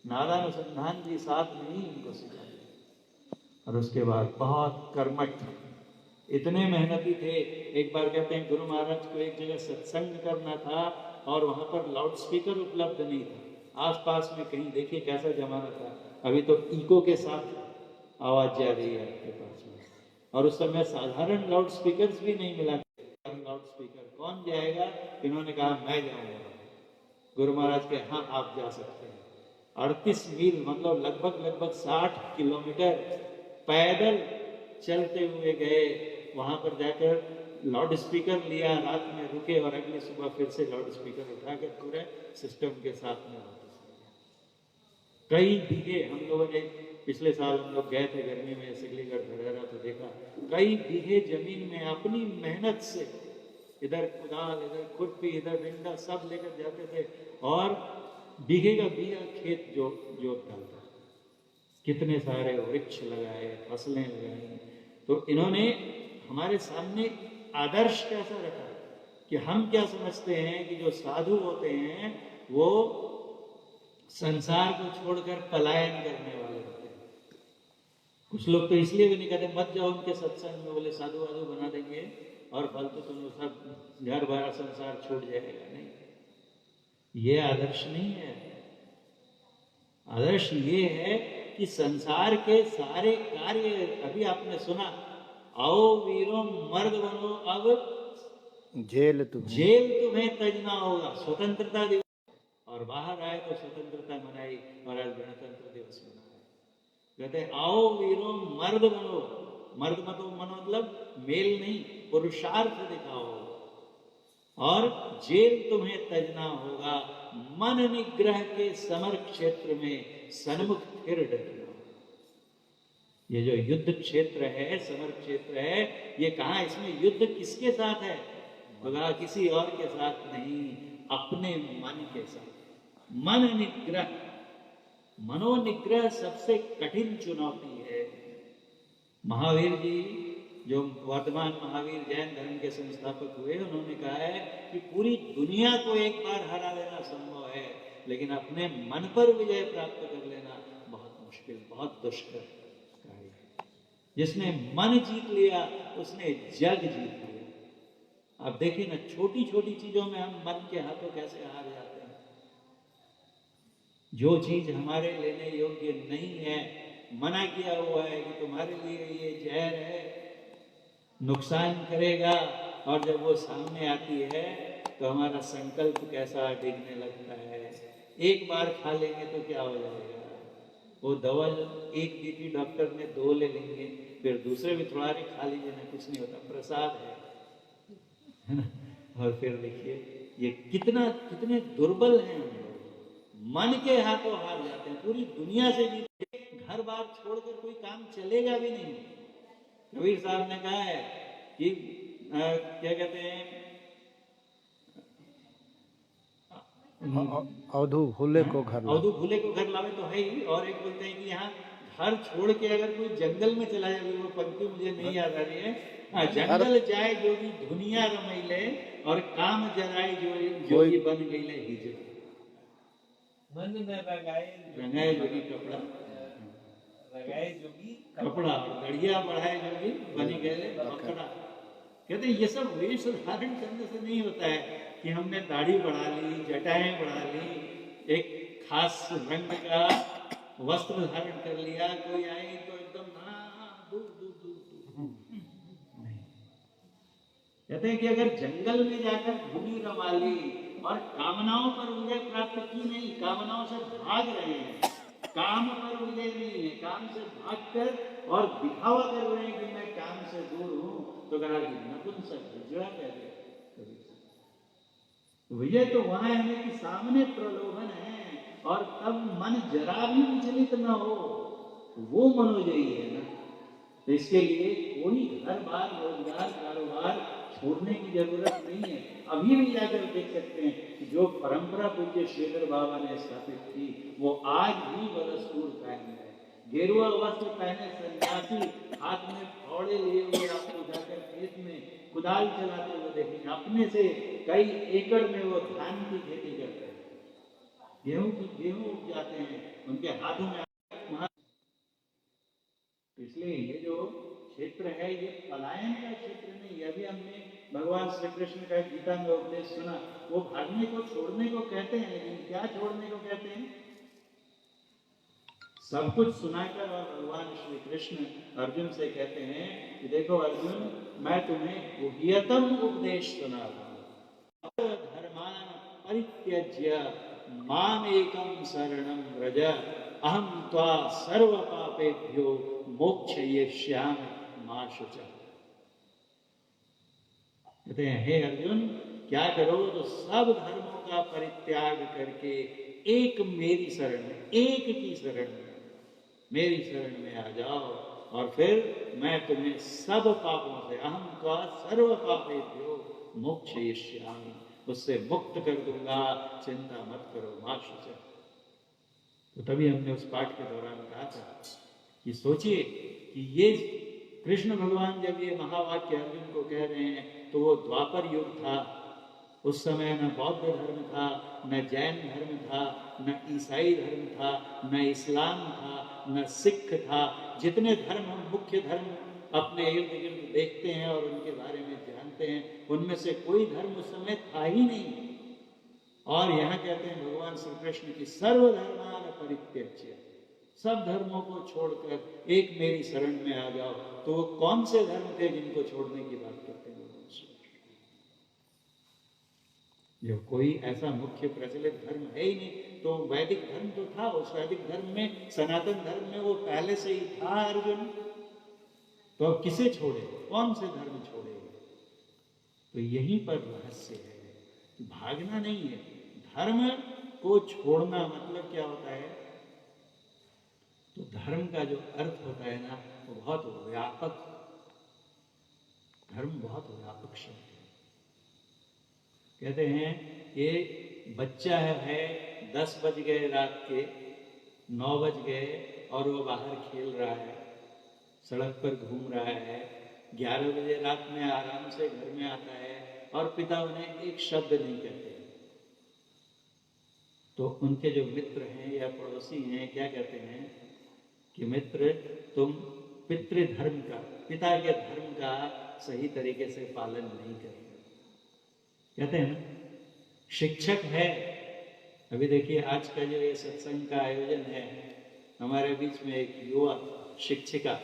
नादानुसंधान भी साथ में ही इनको सिखा दी। और उसके बाद बहुत कर्मठ, इतने मेहनती थे। एक बार कहते हैं गुरु महाराज को एक जगह सत्संग करना था, और वहां पर लाउड स्पीकर उपलब्ध नहीं था आसपास में कहीं। देखिए कैसा जमाना था, अभी तो इको के साथ आवाज जा रही है आपके पास में, और उस समय साधारण लाउड स्पीकर भी नहीं मिला। लाउड स्पीकर कौन जाएगा? इन्होंने कहा मैं जाऊंगा। गुरु महाराज के हाँ आप जा सकते हैं। 38 मील मतलब लगभग 60 किलोमीटर पैदल चलते हुए गए। वहां पर जाकर लाउड स्पीकर लिया, रात में रुके, और अगली सुबह फिर से लाउड स्पीकर उठाकर पूरे सिस्टम के साथ में कई बीघे, हम लोगों ने पिछले साल हम लोग गए थे गर्मी में सिकलीगढ़ धरहरा, तो देखा कई बीघे जमीन में अपनी मेहनत से इधर कुदाल, इधर खुरपी, इधर डंडा सब लेकर जाते थे और बीघे का बीघा खेत जोत डालता। कितने सारे वृक्ष लगाए, फसलें लगाई। तो इन्होंने हमारे सामने आदर्श कैसा रखा कि हम क्या समझते हैं कि जो साधु होते हैं वो संसार को छोड़कर पलायन करने वाले होते हैं। कुछ लोग तो इसलिए भी नहीं कहते मत जाओ उनके सत्संग में, बोले साधु वाधु बना देंगे और फालतू तुम सब घर बार संसार छूट जाएगा। नहीं, ये आदर्श नहीं है। आदर्श ये है कि संसार के सारे कार्य, अभी आपने सुना, आओ वीरों मर्द बनो अब जेल तुम्हें तजना होगा। स्वतंत्रता दिवस और बाहर आए तो स्वतंत्रता मनाई और आज गणतंत्र दिवस मनाया। कहते आओ वीरों मर्द बनो, मर्द मतो मनो मतलब मेल नहीं, पुरुषार्थ दिखाओ और जेल तुम्हें तजना होगा। मन निग्रह के समर क्षेत्र में सन्मुख फिर डरना। ये जो युद्ध क्षेत्र है, समर क्षेत्र है, ये कहाँ, इसमें युद्ध किसके साथ है? बगा किसी और के साथ नहीं, अपने मन के साथ। मन निग्रह, मनोनिग्रह सबसे कठिन चुनौती है। महावीर जी जो वर्तमान महावीर जैन धर्म के संस्थापक हुए, उन्होंने कहा है कि पूरी दुनिया को एक बार हरा लेना संभव है, लेकिन अपने मन पर विजय प्राप्त कर लेना बहुत मुश्किल, बहुत दुष्कर कार्य है। जिसने मन जीत लिया उसने जग जीत लिया। अब देखिए ना, छोटी छोटी चीजों में हम मन के हाथों कैसे हार जाते हैं। जो चीज हमारे लेने योग्य नहीं है, मना किया हुआ है कि तुम्हारे लिए ये जहर है, नुकसान करेगा, और जब वो सामने आती है तो हमारा संकल्प कैसा डिगने लगता है। एक बार खा लेंगे तो क्या हो जाएगा, वो दवा एक दी थी डॉक्टर ने, 2 ले लेंगे, फिर दूसरे भी थोड़ा खा लीजिए ना, कुछ नहीं होता, प्रसाद है ना। और फिर देखिए ये कितने दुर्बल हैं हम लोग, मन के हाथों हार जाते हैं। पूरी दुनिया से जीते, घर बार छोड़कर कोई काम चलेगा भी नहीं। कबीर साहब ने कहा है कि क्या कहते हैं, अवधू भूले को घर लावे तो है ही। और एक बोलते हैं कि यहाँ घर छोड़ के अगर कोई जंगल में चला जाए, वो पंक्ति मुझे नहीं याद आ रही है, जंगल जाए जोगी दुनिया रमैले और काम जराए जोगी बन गईले हिजरा। मन में रंगाए जोगी कपड़ा, लगाए जोगी कपड़ा, और गड़िया बढ़ाए जोगी बनी गए कपड़ा। कहते ये सब वेश धारण करने से नहीं होता है कि हमने दाढ़ी बढ़ा ली, जटाएं बढ़ा ली, एक खास रंग का वस्त्र धारण कर लिया, कोई आए तो एकदम दूर दूर दूर दूर। नहीं, कहते हैं कि अगर जंगल में जाकर भूमि रमा ली और कामनाओं पर विजय प्राप्त की नहीं, कामनाओं से भाग रहे हैं, काम पर विजय नहीं है, काम से भागकर और दिखावा कर रहे हैं कि मैं काम से दूर हूं, तो कहा कि नपुंसक हिजड़ा कह दिया। विजय तो वहां है कि सामने प्रलोभन है और तब मन जरा भी विचलित न हो, वो मनोजयी है ना। तो इसके लिए कोई घर बार रोजगार कारोबार छोड़ने की जरूरत नहीं है। अभी भी जाकर देख सकते हैं कि जो परंपरा पूज्य श्रीधर बाबा ने स्थापित की वो आज भी बदस्तूर कायम है। गेरुआ वस्त्र पहने सन्यासी हाथ में फावड़े लिए हुए आपको जाकर खेत में कुदाल चलाते हुए देखेंगे। अपने से कई एकड़ में वो धान की खेती करते हैं, गेहूं उग जाते हैं उनके हाथों में। इसलिए ये जो क्षेत्र है ये पलायन का क्षेत्र नहीं है। अभी हमने भगवान श्री कृष्ण का गीता में उपदेश सुना, वो भागने को छोड़ने को कहते हैं, लेकिन क्या छोड़ने को कहते हैं? सब कुछ सुनाकर और भगवान श्री कृष्ण अर्जुन से कहते हैं कि देखो अर्जुन, मैं तुम्हें गुह्यतम उपदेश सुना रहा हूं। धर्मान परित्यज्य माम एकम शरणम व्रज अहम त्वा सर्व पापेभ्यो मोक्षयिष्यामि मा शुचः। कहते हैं हे अर्जुन, क्या करो तो सब धर्मों का परित्याग करके एक मेरी शरण में, एक की शरण में, मेरी शरण में आ जाओ और फिर मैं तुम्हें सब पापों से, अहम त्वा सर्व पापेभ्यो मोक्षयिष्यामि, उससे मुक्त कर दूंगा, चिंता मत करो मां शुच। तो तभी हमने उस पाठ के दौरान कहा था कि सोचिए कि ये कृष्ण भगवान जब ये महावाक्य अर्जुन को कह रहे हैं तो वो द्वापर युग था। उस समय न बौद्ध धर्म था, न जैन धर्म था, न ईसाई धर्म था, न इस्लाम था, न सिख था। जितने धर्म हम मुख्य धर्म अपने इर्द गिर्द देखते हैं और उनके बारे में जानते हैं, उनमें से कोई धर्म उस समय था ही नहीं। और यहाँ कहते हैं भगवान श्री कृष्ण की सर्वधर्मान परित्यज्य, सब धर्मों को छोड़कर एक मेरी शरण में आ जाओ। तो वो कौन से धर्म थे जिनको छोड़ने की बात करते हैं? जब कोई ऐसा मुख्य प्रचलित धर्म है ही नहीं, तो वैदिक धर्म तो था। उस वैदिक धर्म में, सनातन धर्म में वो पहले से ही था अर्जुन। तो अब किसे छोड़े, कौन से धर्म छोड़े? तो यहीं पर रहस्य है, भागना नहीं है। धर्म को छोड़ना मतलब क्या होता है? तो धर्म का जो अर्थ होता है ना, वो बहुत व्यापक, धर्म बहुत व्यापक शब्द है। कहते हैं कि बच्चा है 10 बज गए रात के, 9 बज गए और वो बाहर खेल रहा है, सड़क पर घूम रहा है, 11 बजे रात में आराम से घर में आता है और पिता उन्हें एक शब्द नहीं कहते। तो उनके जो मित्र हैं या पड़ोसी हैं, क्या कहते हैं कि मित्र तुम पितृधर्म का, पिता के धर्म का सही तरीके से पालन नहीं कर रहे। कहते हैं ना, शिक्षक है। अभी देखिए आज का जो ये सत्संग का आयोजन है, हमारे बीच में एक युवा शिक्षिका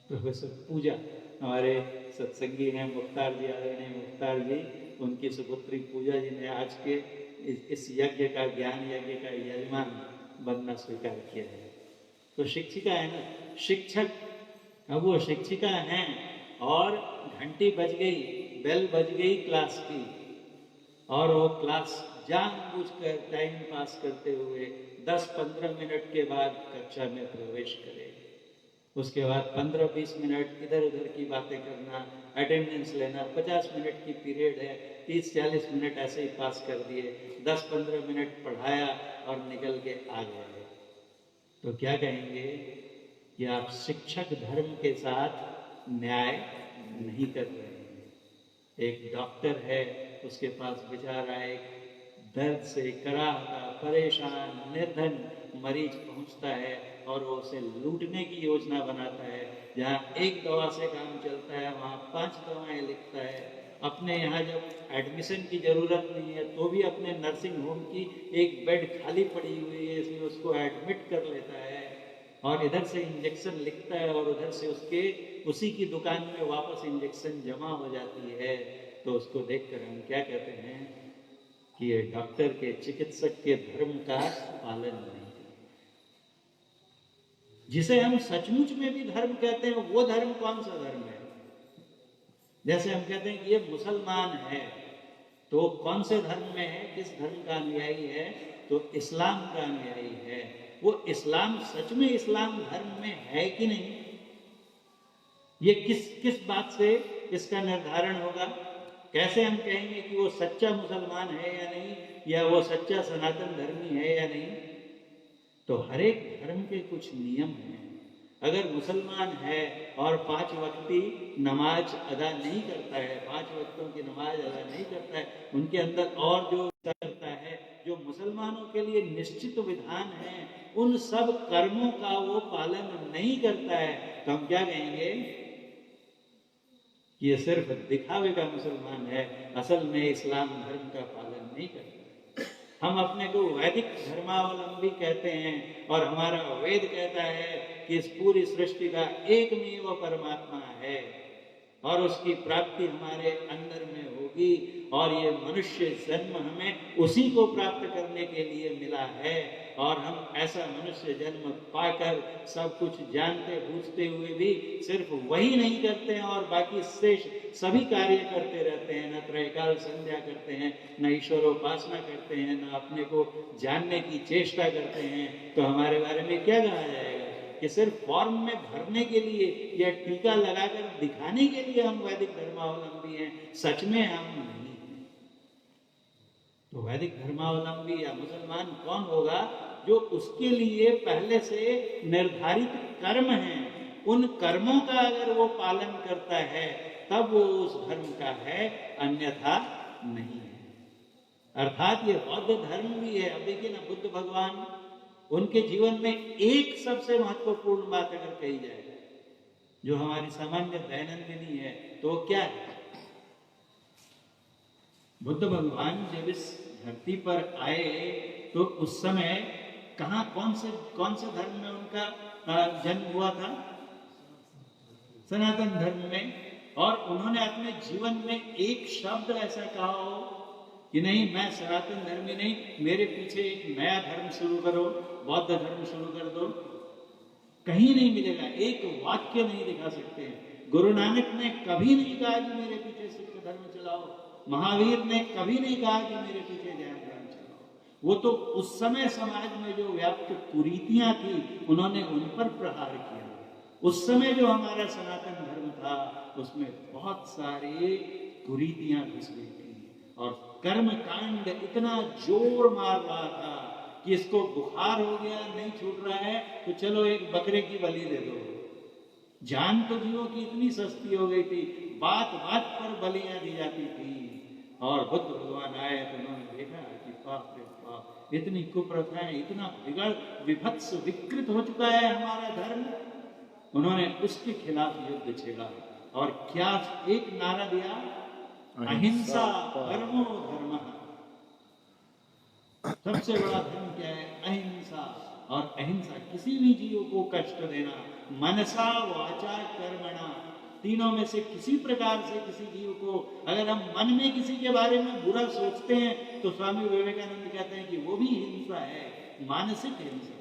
प्रोफेसर पूजा, हमारे सत्संगी हैं मुख्तार जी, आदरणीय मुख्तार जी, उनकी सुपुत्री पूजा जी ने आज के इस यज्ञ का, ज्ञान यज्ञ का यजमान बनना स्वीकार किया है। तो शिक्षिका है ना, शिक्षक, अब वो शिक्षिका हैं और घंटी बज गई, बेल बज गई क्लास की, और वो क्लास जानबूझकर टाइम पास करते हुए 10-15 मिनट के बाद कक्षा में प्रवेश करे। उसके बाद 15-20 मिनट इधर उधर की बातें करना, अटेंडेंस लेना, 50 मिनट की पीरियड है, 30-40 मिनट ऐसे ही पास कर दिए, 10-15 मिनट पढ़ाया और निकल के आ गए। तो क्या कहेंगे कि आप शिक्षक धर्म के साथ न्याय नहीं कर रहे हैं। एक डॉक्टर है, उसके पास बेचारा एक दर्द से कराहता, परेशान, निर्धन मरीज पहुंचता है और वो उसे लूटने की योजना बनाता है। जहाँ एक दवा से काम चलता है वहाँ 5 दवाएं लिखता है। अपने यहाँ जब एडमिशन की जरूरत नहीं है तो भी अपने नर्सिंग होम की एक बेड खाली पड़ी हुई है, इसमें उसको एडमिट कर लेता है और इधर से इंजेक्शन लिखता है और उधर से उसके उसी की दुकान में वापस इंजेक्शन जमा हो जाती है। तो उसको देखकर हम क्या कहते हैं कि ये डॉक्टर के, चिकित्सक के धर्म का पालन नहीं। जिसे हम सचमुच में भी धर्म कहते हैं, वो धर्म कौन सा धर्म है? जैसे हम कहते हैं कि ये मुसलमान है, तो कौन से धर्म में है, किस धर्म का अनुयायी है? तो इस्लाम का अनुयायी है। वो इस्लाम सच में इस्लाम धर्म में है कि नहीं, ये किस बात से इसका निर्धारण होगा? कैसे हम कहेंगे कि वो सच्चा मुसलमान है या नहीं, या वो सच्चा सनातन धर्मी है या नहीं? तो हर एक धर्म के कुछ नियम हैं। अगर मुसलमान है और 5 वक्ती नमाज अदा नहीं करता है, 5 वक्तों की नमाज अदा नहीं करता है, उनके अंदर और जो करता है, जो मुसलमानों के लिए निश्चित विधान है, उन सब कर्मों का वो पालन नहीं करता है, तो हम क्या कहेंगे कि ये सिर्फ दिखावे का मुसलमान है, असल में इस्लाम धर्म का पालन नहीं करता। हम अपने को वैदिक धर्मावलंबी कहते हैं और हमारा वेद कहता है कि इस पूरी सृष्टि का एकमेव परमात्मा है और उसकी प्राप्ति हमारे अंदर में होगी, और ये मनुष्य जन्म हमें उसी को प्राप्त करने के लिए मिला है। और हम ऐसा मनुष्य जन्म पाकर सब कुछ जानते बूझते हुए भी सिर्फ वही नहीं करते हैं और बाकी शेष सभी कार्य करते रहते हैं। न त्रैकाल संध्या करते हैं, न ईश्वरोपासना करते हैं, न अपने को जानने की चेष्टा करते हैं। तो हमारे बारे में क्या कहा जाएगा कि सिर्फ फॉर्म में भरने के लिए या टीका लगाकर दिखाने के लिए हम वैदिक धर्मावलंबी हैं, सच में हम नहीं हैं। तो वैदिक धर्मावलंबी या मुसलमान कौन होगा? जो उसके लिए पहले से निर्धारित कर्म हैं, उन कर्मों का अगर वो पालन करता है तब वो उस धर्म का है, अन्यथा नहीं है। अर्थात ये बौद्ध धर्म भी है। अब देखिए ना, बुद्ध भगवान, उनके जीवन में एक सबसे महत्वपूर्ण बात अगर कही जाए जो हमारी सामान्य दैनंदिनी है, तो क्या है? बुद्ध भगवान जब इस धरती पर आए तो उस समय कहाँ, कौन से धर्म में उनका जन्म हुआ था? सनातन धर्म में। और उन्होंने अपने जीवन में एक शब्द ऐसा कहा हो कि नहीं, मैं सनातन धर्मी नहीं, मेरे पीछे एक नया धर्म शुरू करो, बौद्ध धर्म शुरू कर दो? कहीं नहीं मिलेगा, एक वाक्य नहीं दिखा सकते हैं। गुरु नानक ने कभी नहीं कहा कि मेरे पीछे सिख धर्म चलाओ, महावीर ने कभी नहीं कहा कि मेरे पीछे जैन धर्म चलाओ। वो तो उस समय समाज में जो व्याप्त कुरीतियां थी, उन्होंने उन पर प्रहार किया। उस समय जो हमारा सनातन धर्म था, उसमें बहुत सारी कुरीतियां घुस गई थी और कर्म कांड इतना जोर मार रहा था कि इसको बुखार हो गया, नहीं छूट रहा है, तो चलो एक बकरे की बलि दे दो। जान तो जीवों की इतनी सस्ती हो गई थी, बात बात पर बलियां दी जाती थी। और बुद्ध भगवान आए तो उन्होंने देखा कि बाप रे बाप, इतनी कुप्रथाएं, इतना बिगड़ विभत्स विकृत हो चुका है हमारा धर्म। उन्होंने उसके खिलाफ युद्ध छेड़ा और क्या एक नारा दिया, अहिंसा परमो धर्मः। सबसे बड़ा धर्म क्या है? अहिंसा। और अहिंसा, किसी भी जीव को कष्ट देना, मनसा वाचा कर्मणा, तीनों में से किसी प्रकार से किसी जीव को अगर हम मन में किसी के बारे में बुरा सोचते हैं तो स्वामी विवेकानंद कहते हैं कि वो भी हिंसा है, मानसिक हिंसा।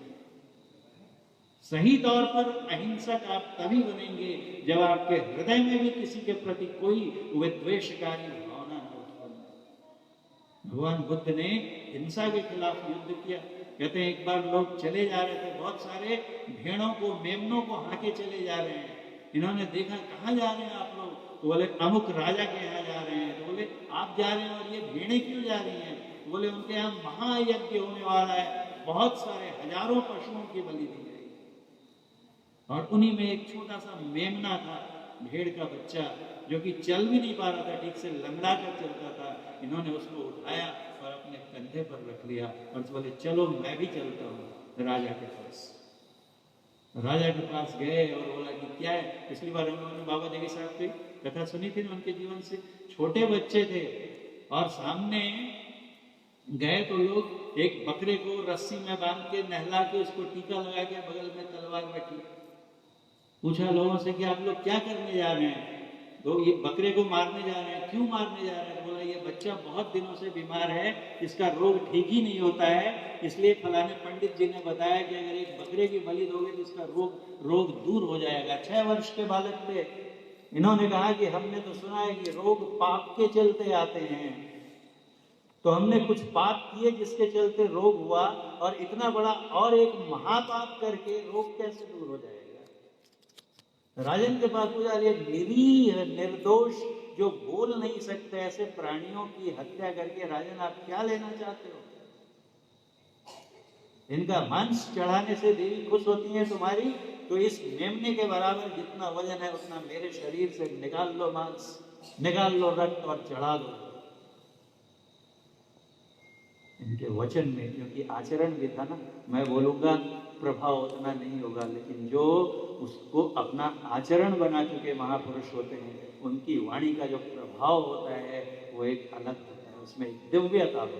सही तौर पर अहिंसक आप तभी बनेंगे जब आपके हृदय में भी किसी के प्रति कोई विद्वेषकारी भावना न उत्पन्न। भगवान बुद्ध ने हिंसा के खिलाफ युद्ध किया। कहते हैं एक बार लोग चले जा रहे थे, बहुत सारे भेड़ों को, मेमनों को हाके चले जा रहे हैं। इन्होंने देखा, कहाँ जा रहे हैं आप लोग? तो बोले अमुक राजा के यहाँ जा रहे हैं। तो बोले आप जा रहे हैं और ये भेड़ें क्यों जा रही हैं? तो बोले उनके यहाँ महायज्ञ होने वाला है, बहुत सारे हजारों पशुओं की बलि दी जाएगी। और उन्हीं में एक छोटा सा मेमना था, भेड़ का बच्चा, जो कि चल भी नहीं पा रहा था, ठीक से लंगड़ा कर चलता था। इन्होंने उसको उठाया और अपने कंधे पर रख लिया और बोले चलो मैं भी चलता हूँ राजा के पास। राजा के पास गए और बोला कि क्या है? पिछली बार हम लोगों ने बाबा देवी साहब की कथा सुनी थी ना, उनके जीवन से। छोटे बच्चे थे और सामने गए तो लोग एक बकरे को रस्सी में बांध के, नहला के, उसको टीका लगा के, बगल में तलवार रखी। पूछा लोगों से कि आप लोग क्या करने जा रहे हैं? तो ये बकरे को मारने जा रहे हैं। क्यों मारने जा रहे हैं? बोला ये बच्चा बहुत दिनों से बीमार है, इसका रोग ठीक ही नहीं होता है, इसलिए फलाने पंडित जी ने बताया कि अगर एक बकरे की बलि दोगे तो इसका रोग दूर हो जाएगा। 6 वर्ष के बालक थे। इन्होंने कहा कि हमने तो सुना है कि रोग पाप के चलते आते हैं, तो हमने कुछ पाप किए जिसके चलते रोग हुआ, और इतना बड़ा और एक महापाप करके रोग कैसे दूर हो जाएगा? राजन के पास पूछा, ये निरीह निर्दोष जो बोल नहीं सकते ऐसे प्राणियों की हत्या करके राजन आप क्या लेना चाहते हो? इनका मांस चढ़ाने से देवी खुश होती है तुम्हारी, तो इस मेमने के बराबर जितना वजन है उतना मेरे शरीर से निकाल लो मांस, निकाल लो रक्त और चढ़ा दो। इनके वचन में, क्योंकि आचरण भी था ना, मैं बोलूंगा प्रभाव उतना नहीं होगा, लेकिन जो उसको अपना आचरण बना चुके महापुरुष होते हैं, उनकी वाणी का जो प्रभाव होता है वो एक अलग होता है, उसमें एक दिव्यता होती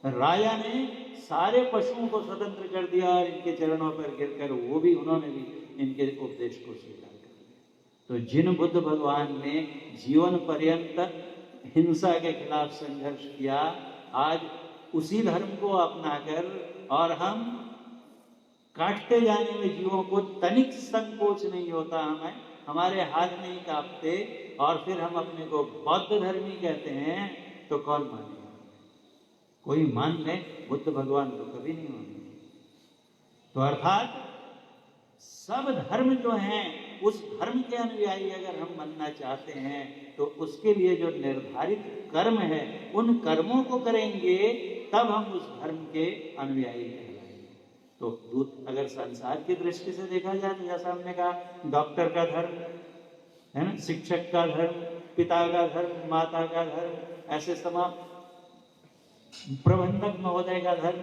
है। राजा ने सारे पशुओं को स्वतंत्र कर दिया और इनके चरणों पर गिरकर उन्होंने भी इनके उपदेश को स्वीकार कर लिया। तो जिन बुद्ध भगवान ने जीवन पर्यंत हिंसा के खिलाफ संघर्ष किया, आज उसी धर्म को अपनाकर और हम काटते जाने में जीवों को तनिक संकोच नहीं होता, हमारे हाथ नहीं कांपते, और फिर हम अपने को बौद्ध धर्मी कहते हैं, तो कौन मानेगा? कोई मान ले, बुद्ध भगवान तो कभी नहीं मानेंगे। तो अर्थात सब धर्म जो हैं उस धर्म के अनुयायी अगर हम बनना चाहते हैं तो उसके लिए जो निर्धारित कर्म है उन कर्मों को करेंगे, तब हम उस धर्म के अनुयायी कहलाएंगे। तो दूत अगर संसार की दृष्टि से देखा जाए तो जैसा हमने कहा, डॉक्टर का धर्म है ना, शिक्षक का धर्म, पिता का धर्म, माता का धर्म, ऐसे समाप्त, प्रबंधक महोदय का धर्म,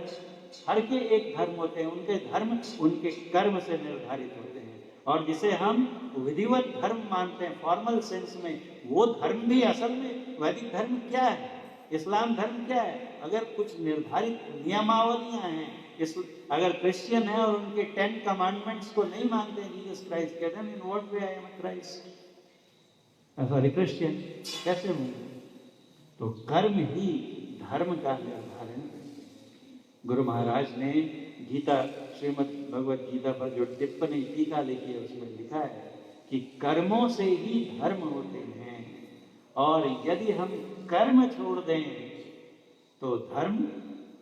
हर के एक धर्म होते हैं। उनके धर्म उनके कर्म से निर्धारित होते हैं। और जिसे हम विधिवत धर्म मानते हैं फॉर्मल सेंस में, वो धर्म भी असल में वैदिक धर्म क्या है, इस्लाम धर्म क्या है? अगर कुछ निर्धारित नियमावलियां हैं, अगर क्रिश्चियन है और उनके 10 कमांडमेंट्स को नहीं मानते हैं, जीसस क्राइस्ट कहते हैं, in what way I am Christ, sorry Christian, कैसे होंगे? तो कर्म ही धर्म का निर्धारण। गुरु महाराज ने गीता, श्रीमद् भगवत गीता पर जो टिप्पणी टीका लिखी है उसमें लिखा है कि कर्मों से ही धर्म होते हैं, और यदि हम कर्म छोड़ दें तो धर्म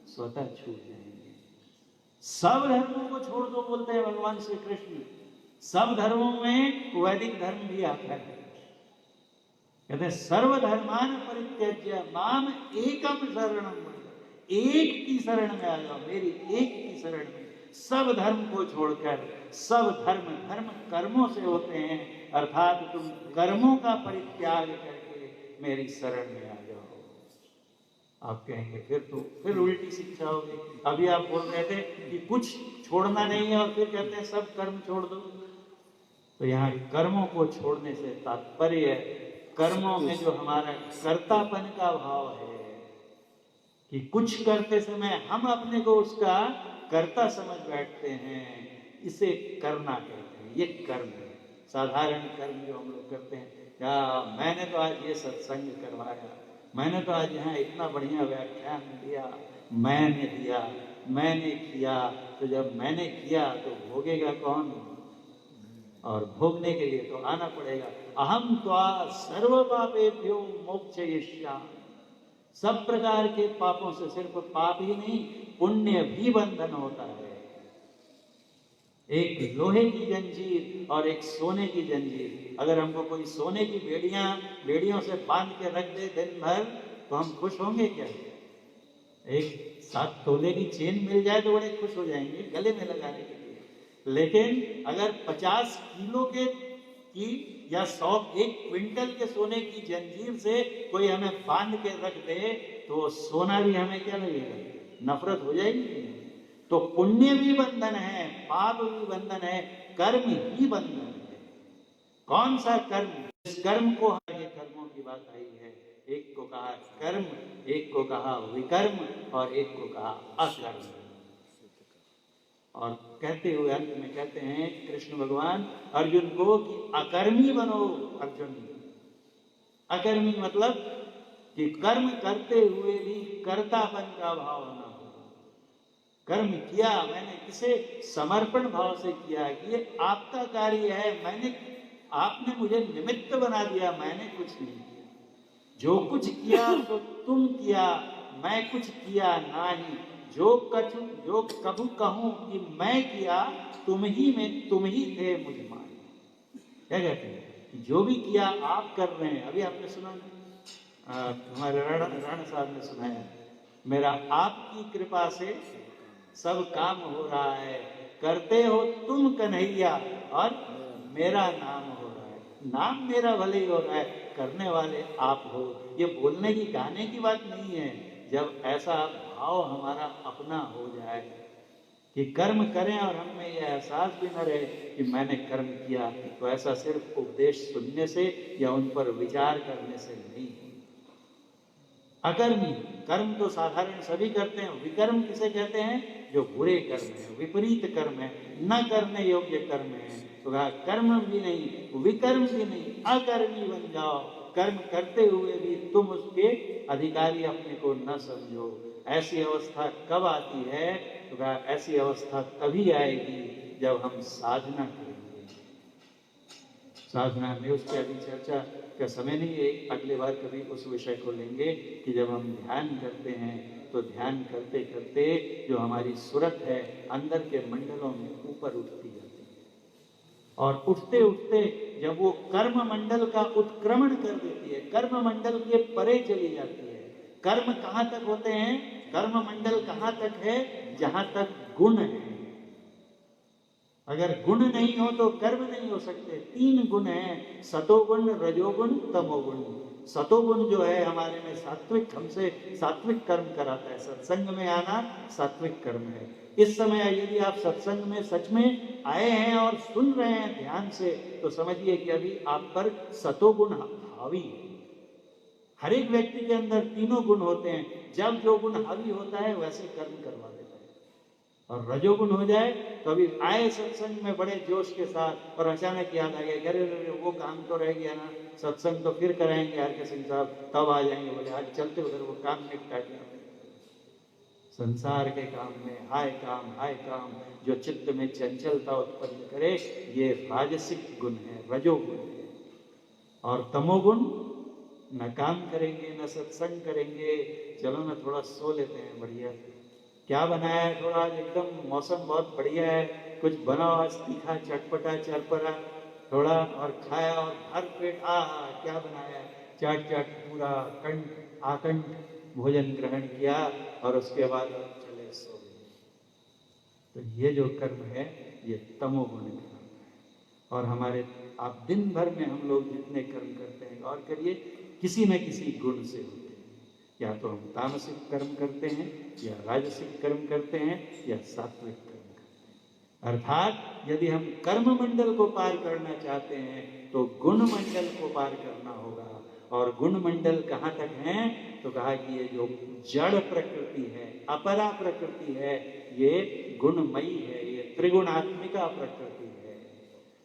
स्वतः छूट जाएंगे। सब धर्मों को छोड़ दो बोलते हैं भगवान श्री कृष्ण। सब धर्मों में वैदिक धर्म भी आता है। कहते हैं सर्वधर्मान परित्यज्य माम एकम शरणम व्रज, एक की शरण में आ जाओ, मेरी एक की शरण में। सब धर्म को छोड़कर, सब धर्म कर्मों से होते हैं, अर्थात तुम कर्मों का परित्याग करके मेरी शरण में आ जाओ। आप कहेंगे फिर उल्टी शिक्षा होगी। अभी आप बोल रहे थे कि कुछ छोड़ना नहीं है और फिर कहते हैं सब कर्म छोड़ दो। तो यहाँ कर्मों को छोड़ने से तात्पर्य कर्मों में जो हमारा कर्तापन का भाव है कि कुछ करते समय हम अपने को उसका कर्ता समझ बैठते हैं, इसे करना कहते हैं। ये कर्म है, साधारण कर्म जो हम लोग करते हैं। क्या मैंने तो आज ये सत्संग करवाया, मैंने तो आज यहाँ इतना बढ़िया व्याख्यान दिया, मैंने किया। तो जब मैंने किया तो भोगेगा कौन? और भोगने के लिए तो आना पड़ेगा। अहम त्वा सर्व पापेभ्यो मोक्षयिष्यामि। सब प्रकार के पापों से, सिर्फ पाप ही नहीं पुण्य भी बंधन होता है। एक लोहे की जंजीर और एक सोने की जंजीर, अगर हमको कोई सोने की बेड़ियों से बांध के रख दे दिन भर तो हम खुश होंगे क्या? एक 7 तोले की चेन मिल जाए तो बड़े खुश हो जाएंगे गले में लगाने के लिए। लेकिन अगर 50 किलो के या 1 क्विंटल के सोने की जंजीर से कोई हमें बांध के रख दे तो सोना भी हमें क्या लगेगा? नफरत हो जाएगी। तो पुण्य भी बंधन है, पाप भी बंधन है, कर्म ही बंधन है। कौन सा कर्म? इस कर्म को, ये कर्मों की बात आई है, एक को कहा कर्म, एक को कहा विकर्म और एक को कहा अकर्म। और कहते हुए अंत में कहते हैं कृष्ण भगवान अर्जुन को कि अकर्मी बनो अर्जुन। अकर्मी मतलब कि कर्म करते हुए भी कर्तापन का भाव ना हो। कर्म किया मैंने, किसे समर्पण भाव से किया कि ये आपका कार्य है, आपने मुझे निमित्त बना दिया, मैंने कुछ नहीं किया। जो कुछ किया तो तुम किया, मैं कुछ किया नहीं। जो कभू कहूं कि मैं किया, तुम ही थे मुझ मान। क्या कहते हैं? जो भी किया आप कर रहे हैं। अभी आपने सुना, हमारे राणा साहब ने सुनाया, मेरा आपकी कृपा से सब काम हो रहा है, करते हो तुम कन्हैया और मेरा नाम हो रहा है। नाम मेरा भले ही हो रहा है, करने वाले आप हो। ये बोलने की, गाने की बात नहीं है। जब ऐसा भाव हमारा अपना हो जाए कि कर्म करें और हमें यह एहसास भी न रहे कि मैंने कर्म किया, तो ऐसा सिर्फ उपदेश सुनने से या उन पर विचार करने से नहीं। अकर्मी, कर्म तो साधारण सभी करते हैं। विकर्म किसे कहते हैं? जो बुरे कर्म है, विपरीत कर्म है, न करने योग्य कर्म है। तो कहा कर्म भी नहीं, विकर्म भी नहीं, अकर्मी बन जाओ। कर्म करते हुए भी तुम उसके अधिकारी अपने को न समझो। ऐसी अवस्था कब आती है? तो कहा ऐसी अवस्था तभी आएगी जब हम साधना करेंगे। साधना में उसकी अभी चर्चा का समय नहीं है, अगले बार कभी उस विषय को लेंगे कि जब हम ध्यान करते हैं तो ध्यान करते करते जो हमारी सुरत है अंदर के मंडलों में ऊपर उठती जाती है। और उठते उठते जब वो कर्म मंडल का उत्क्रमण कर देती है, कर्म मंडल के परे चली जाती है। कर्म कहां तक होते हैं? कर्म मंडल कहां तक है? जहां तक गुण है। अगर गुण नहीं हो तो कर्म नहीं हो सकते। 3 गुण हैं, सतोगुण, रजोगुण, तमोगुण। सतोगुण जो है हमारे में सात्विक, हमसे सात्विक कर्म कराता है। सत्संग में आना सात्विक कर्म है। इस समय यदि आप सत्संग में सच में आए हैं और सुन रहे हैं ध्यान से, तो समझिए कि अभी आप पर सतोगुण हावी है। हर एक व्यक्ति के अंदर तीनों गुण होते हैं। जब जो गुण हावी होता है वैसे कर्म करवा देता है। और रजोगुण हो जाए तो अभी आए सत्संग में बड़े जोश के साथ और अचानक याद आ गया, अरे वो काम तो रह गया ना, सत्संग तो फिर कराएंगे आर के सिंह साहब, तब आ जाएंगे। बोले आज चलते उधर वो काम निपटा के। संसार के काम में हाय काम जो चित्त में चंचलता उत्पन्न करे, ये राजसिक गुण है, रजोगुण है। और तमोगुण, न काम करेंगे न सत्संग करेंगे, चलो ना थोड़ा सो लेते हैं, बढ़िया क्या बनाया है, थोड़ा आज एकदम मौसम बहुत बढ़िया है, कुछ बनाओ आज तीखा चटपटा चरपरा थोड़ा, और खाया और भर पेट, क्या बनाया है, चाट चाट पूरा कंठ आकंठ भोजन ग्रहण किया और उसके बाद चले सो गए। तो ये जो कर्म है ये तमोगुण का है। और हमारे आप दिन भर में हम लोग जितने कर्म करते हैं, और करिए किसी न किसी गुण से होते हैं। या तो हम तामसिक कर्म करते हैं, या राजसिक कर्म करते हैं, या सात्विक कर्म करते हैं। अर्थात यदि हम कर्म मंडल को पार करना चाहते हैं तो गुण मंडल को पार करना होगा। और गुण मंडल कहाँ तक है? तो कहा कि ये जो जड़ प्रकृति है, अपरा प्रकृति है, ये गुणमयी है, ये त्रिगुणात्मिका प्रकृति है।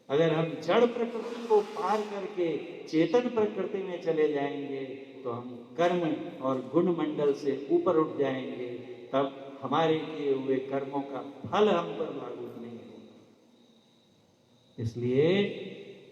अगर हम जड़ प्रकृति को पार करके चेतन प्रकृति में चले जाएंगे तो हम कर्म और गुण मंडल से ऊपर उठ जाएंगे। तब हमारे किए हुए कर्मों का फल हम पर लागू नहीं होगा। इसलिए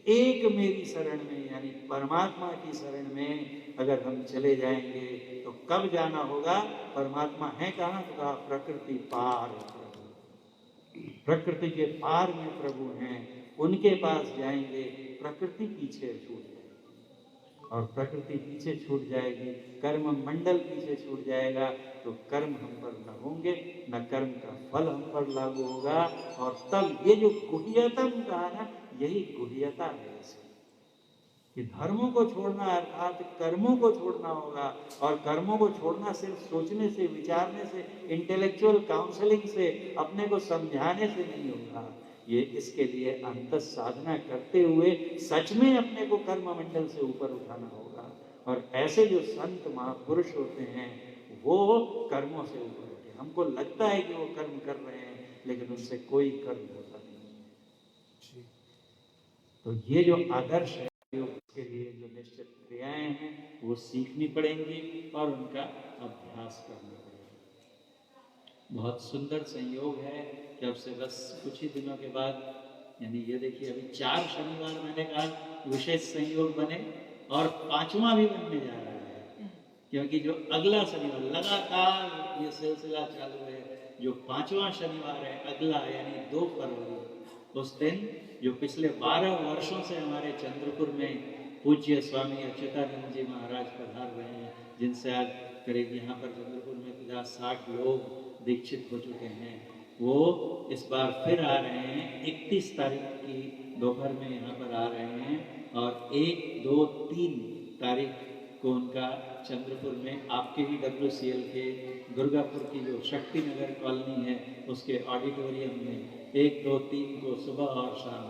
एक मेरी शरण में, यानी परमात्मा की शरण में अगर हम चले जाएंगे तो कब जाना होगा? परमात्मा है कहाँ? तो कहा प्रकृति पार प्रभु। प्रकृति के पार में प्रभु हैं, उनके पास जाएंगे, प्रकृति पीछे छूट जाएगी। और प्रकृति पीछे छूट जाएगी, कर्म मंडल पीछे छूट जाएगा, तो कर्म हम पर न होंगे, न कर्म का फल हम पर लागू होगा। और तब ये जो गुह्यतम कहा ना, यही गुह्यता है कि धर्मों को छोड़ना अर्थात कर्मों को छोड़ना होगा। और कर्मों को छोड़ना सिर्फ सोचने से, विचारने से, इंटेलेक्चुअल काउंसलिंग से, अपने को समझाने से नहीं होगा। ये इसके लिए अंत साधना करते हुए सच में अपने को कर्म मंडल से ऊपर उठाना होगा। और ऐसे जो संत महापुरुष होते हैं वो कर्मों से ऊपर उठे। हमको लगता है कि वो कर्म कर रहे हैं, लेकिन उनसे कोई कर्म होता नहीं। तो ये जो आदर्श है, के लिए जो निश्चित क्रियाएं हैं वो सीखनी पड़ेंगी और उनका अभ्यास करना पड़ेगा। बहुत सुंदर संयोग है कि अब से बस कुछ ही दिनों के बाद, यानी ये देखिए अभी 4 शनिवार मैंने कहा विशेष संयोग बने, और 5वां भी बनने जा रहा है। क्योंकि जो अगला शनिवार लगातार ये सिलसिला चालू है, जो 5वां शनिवार है अगला, यानी 2 फरवरी, उस दिन जो पिछले 12 वर्षों से हमारे चंद्रपुर में पूज्य स्वामी अच्युतानंद जी महाराज पधार रहे हैं, जिनसे आज करीब यहाँ पर चंद्रपुर में 50-60 लोग दीक्षित हो चुके हैं, वो इस बार फिर आ रहे हैं। 31 तारीख की दोपहर में यहाँ पर आ रहे हैं, और 1, 2, 3 तारीख को उनका चंद्रपुर में आपके ही WCL के दुर्गापुर की जो शक्ति नगर कॉलोनी है उसके ऑडिटोरियम में 1, 2, 3 को सुबह और शाम,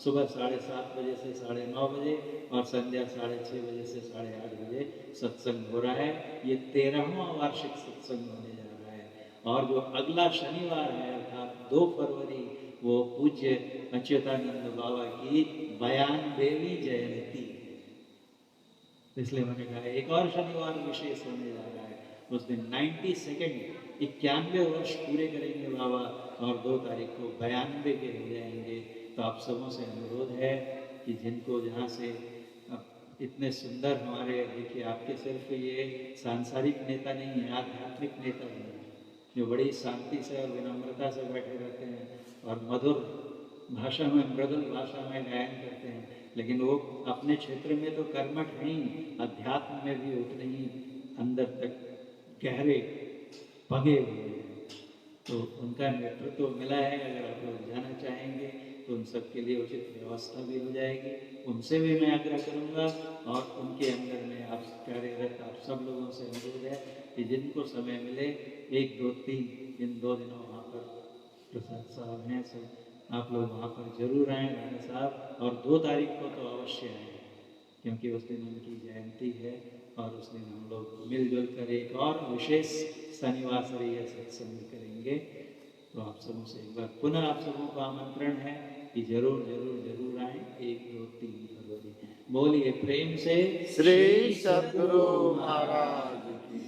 सुबह 7:30 बजे से 9:30 बजे और संध्या 6:30 बजे से 8:30 बजे सत्संग हो रहा है। ये 13वां वार्षिक सत्संग होने जा रहा है। और जो अगला शनिवार है अर्थात 2 फरवरी, वो पूज्य अच्युतानंद बाबा की 92वीं जयंती, इसलिए मैंने कहा एक और शनिवार विशेष होने जा रहा है। उस दिन 91 वर्ष पूरे करेंगे बाबा, और 2 तारीख को 92 के हो जाएंगे। तो आप सबों से अनुरोध है कि जिनको जहाँ से इतने सुंदर हमारे, देखिए आपके सिर्फ ये सांसारिक नेता नहीं है, आध्यात्मिक नेता भी है, जो बड़ी शांति से और विनम्रता से बैठे रहते हैं और मधुर भाषा में, मृदुल भाषा में गायन करते हैं, लेकिन वो अपने क्षेत्र में तो कर्मठ नहीं, अध्यात्म में भी उतने ही अंदर तक गहरे पगे हुए हैं। तो उनका नेतृत्व मिला है, अगर आप लोग जाना चाहेंगे तो उन सब के लिए उचित व्यवस्था भी हो जाएगी। उनसे भी मैं आग्रह करूँगा और उनके अंदर में आप कार्यरत आप सब लोगों से अनुरोध है कि जिनको समय मिले 1, 2, 3 इन 2 दिनों वहाँ पर प्रसाद साहब हैं, सब आप लोग वहाँ पर जरूर आएँ राणा साहब, और 2 तारीख को तो अवश्य आएँ, क्योंकि उस दिन उनकी जयंती है और उस दिन हम लोग मिलजुल कर एक और विशेष शनिवासरी सत्संग करेंगे। तो आप सबों से एक बार पुनः आप सबों को आमंत्रण है कि जरूर जरूर जरूर आए 1, 2, 3 फरवरी। बोलिए प्रेम से श्री सद्गुरु महाराज की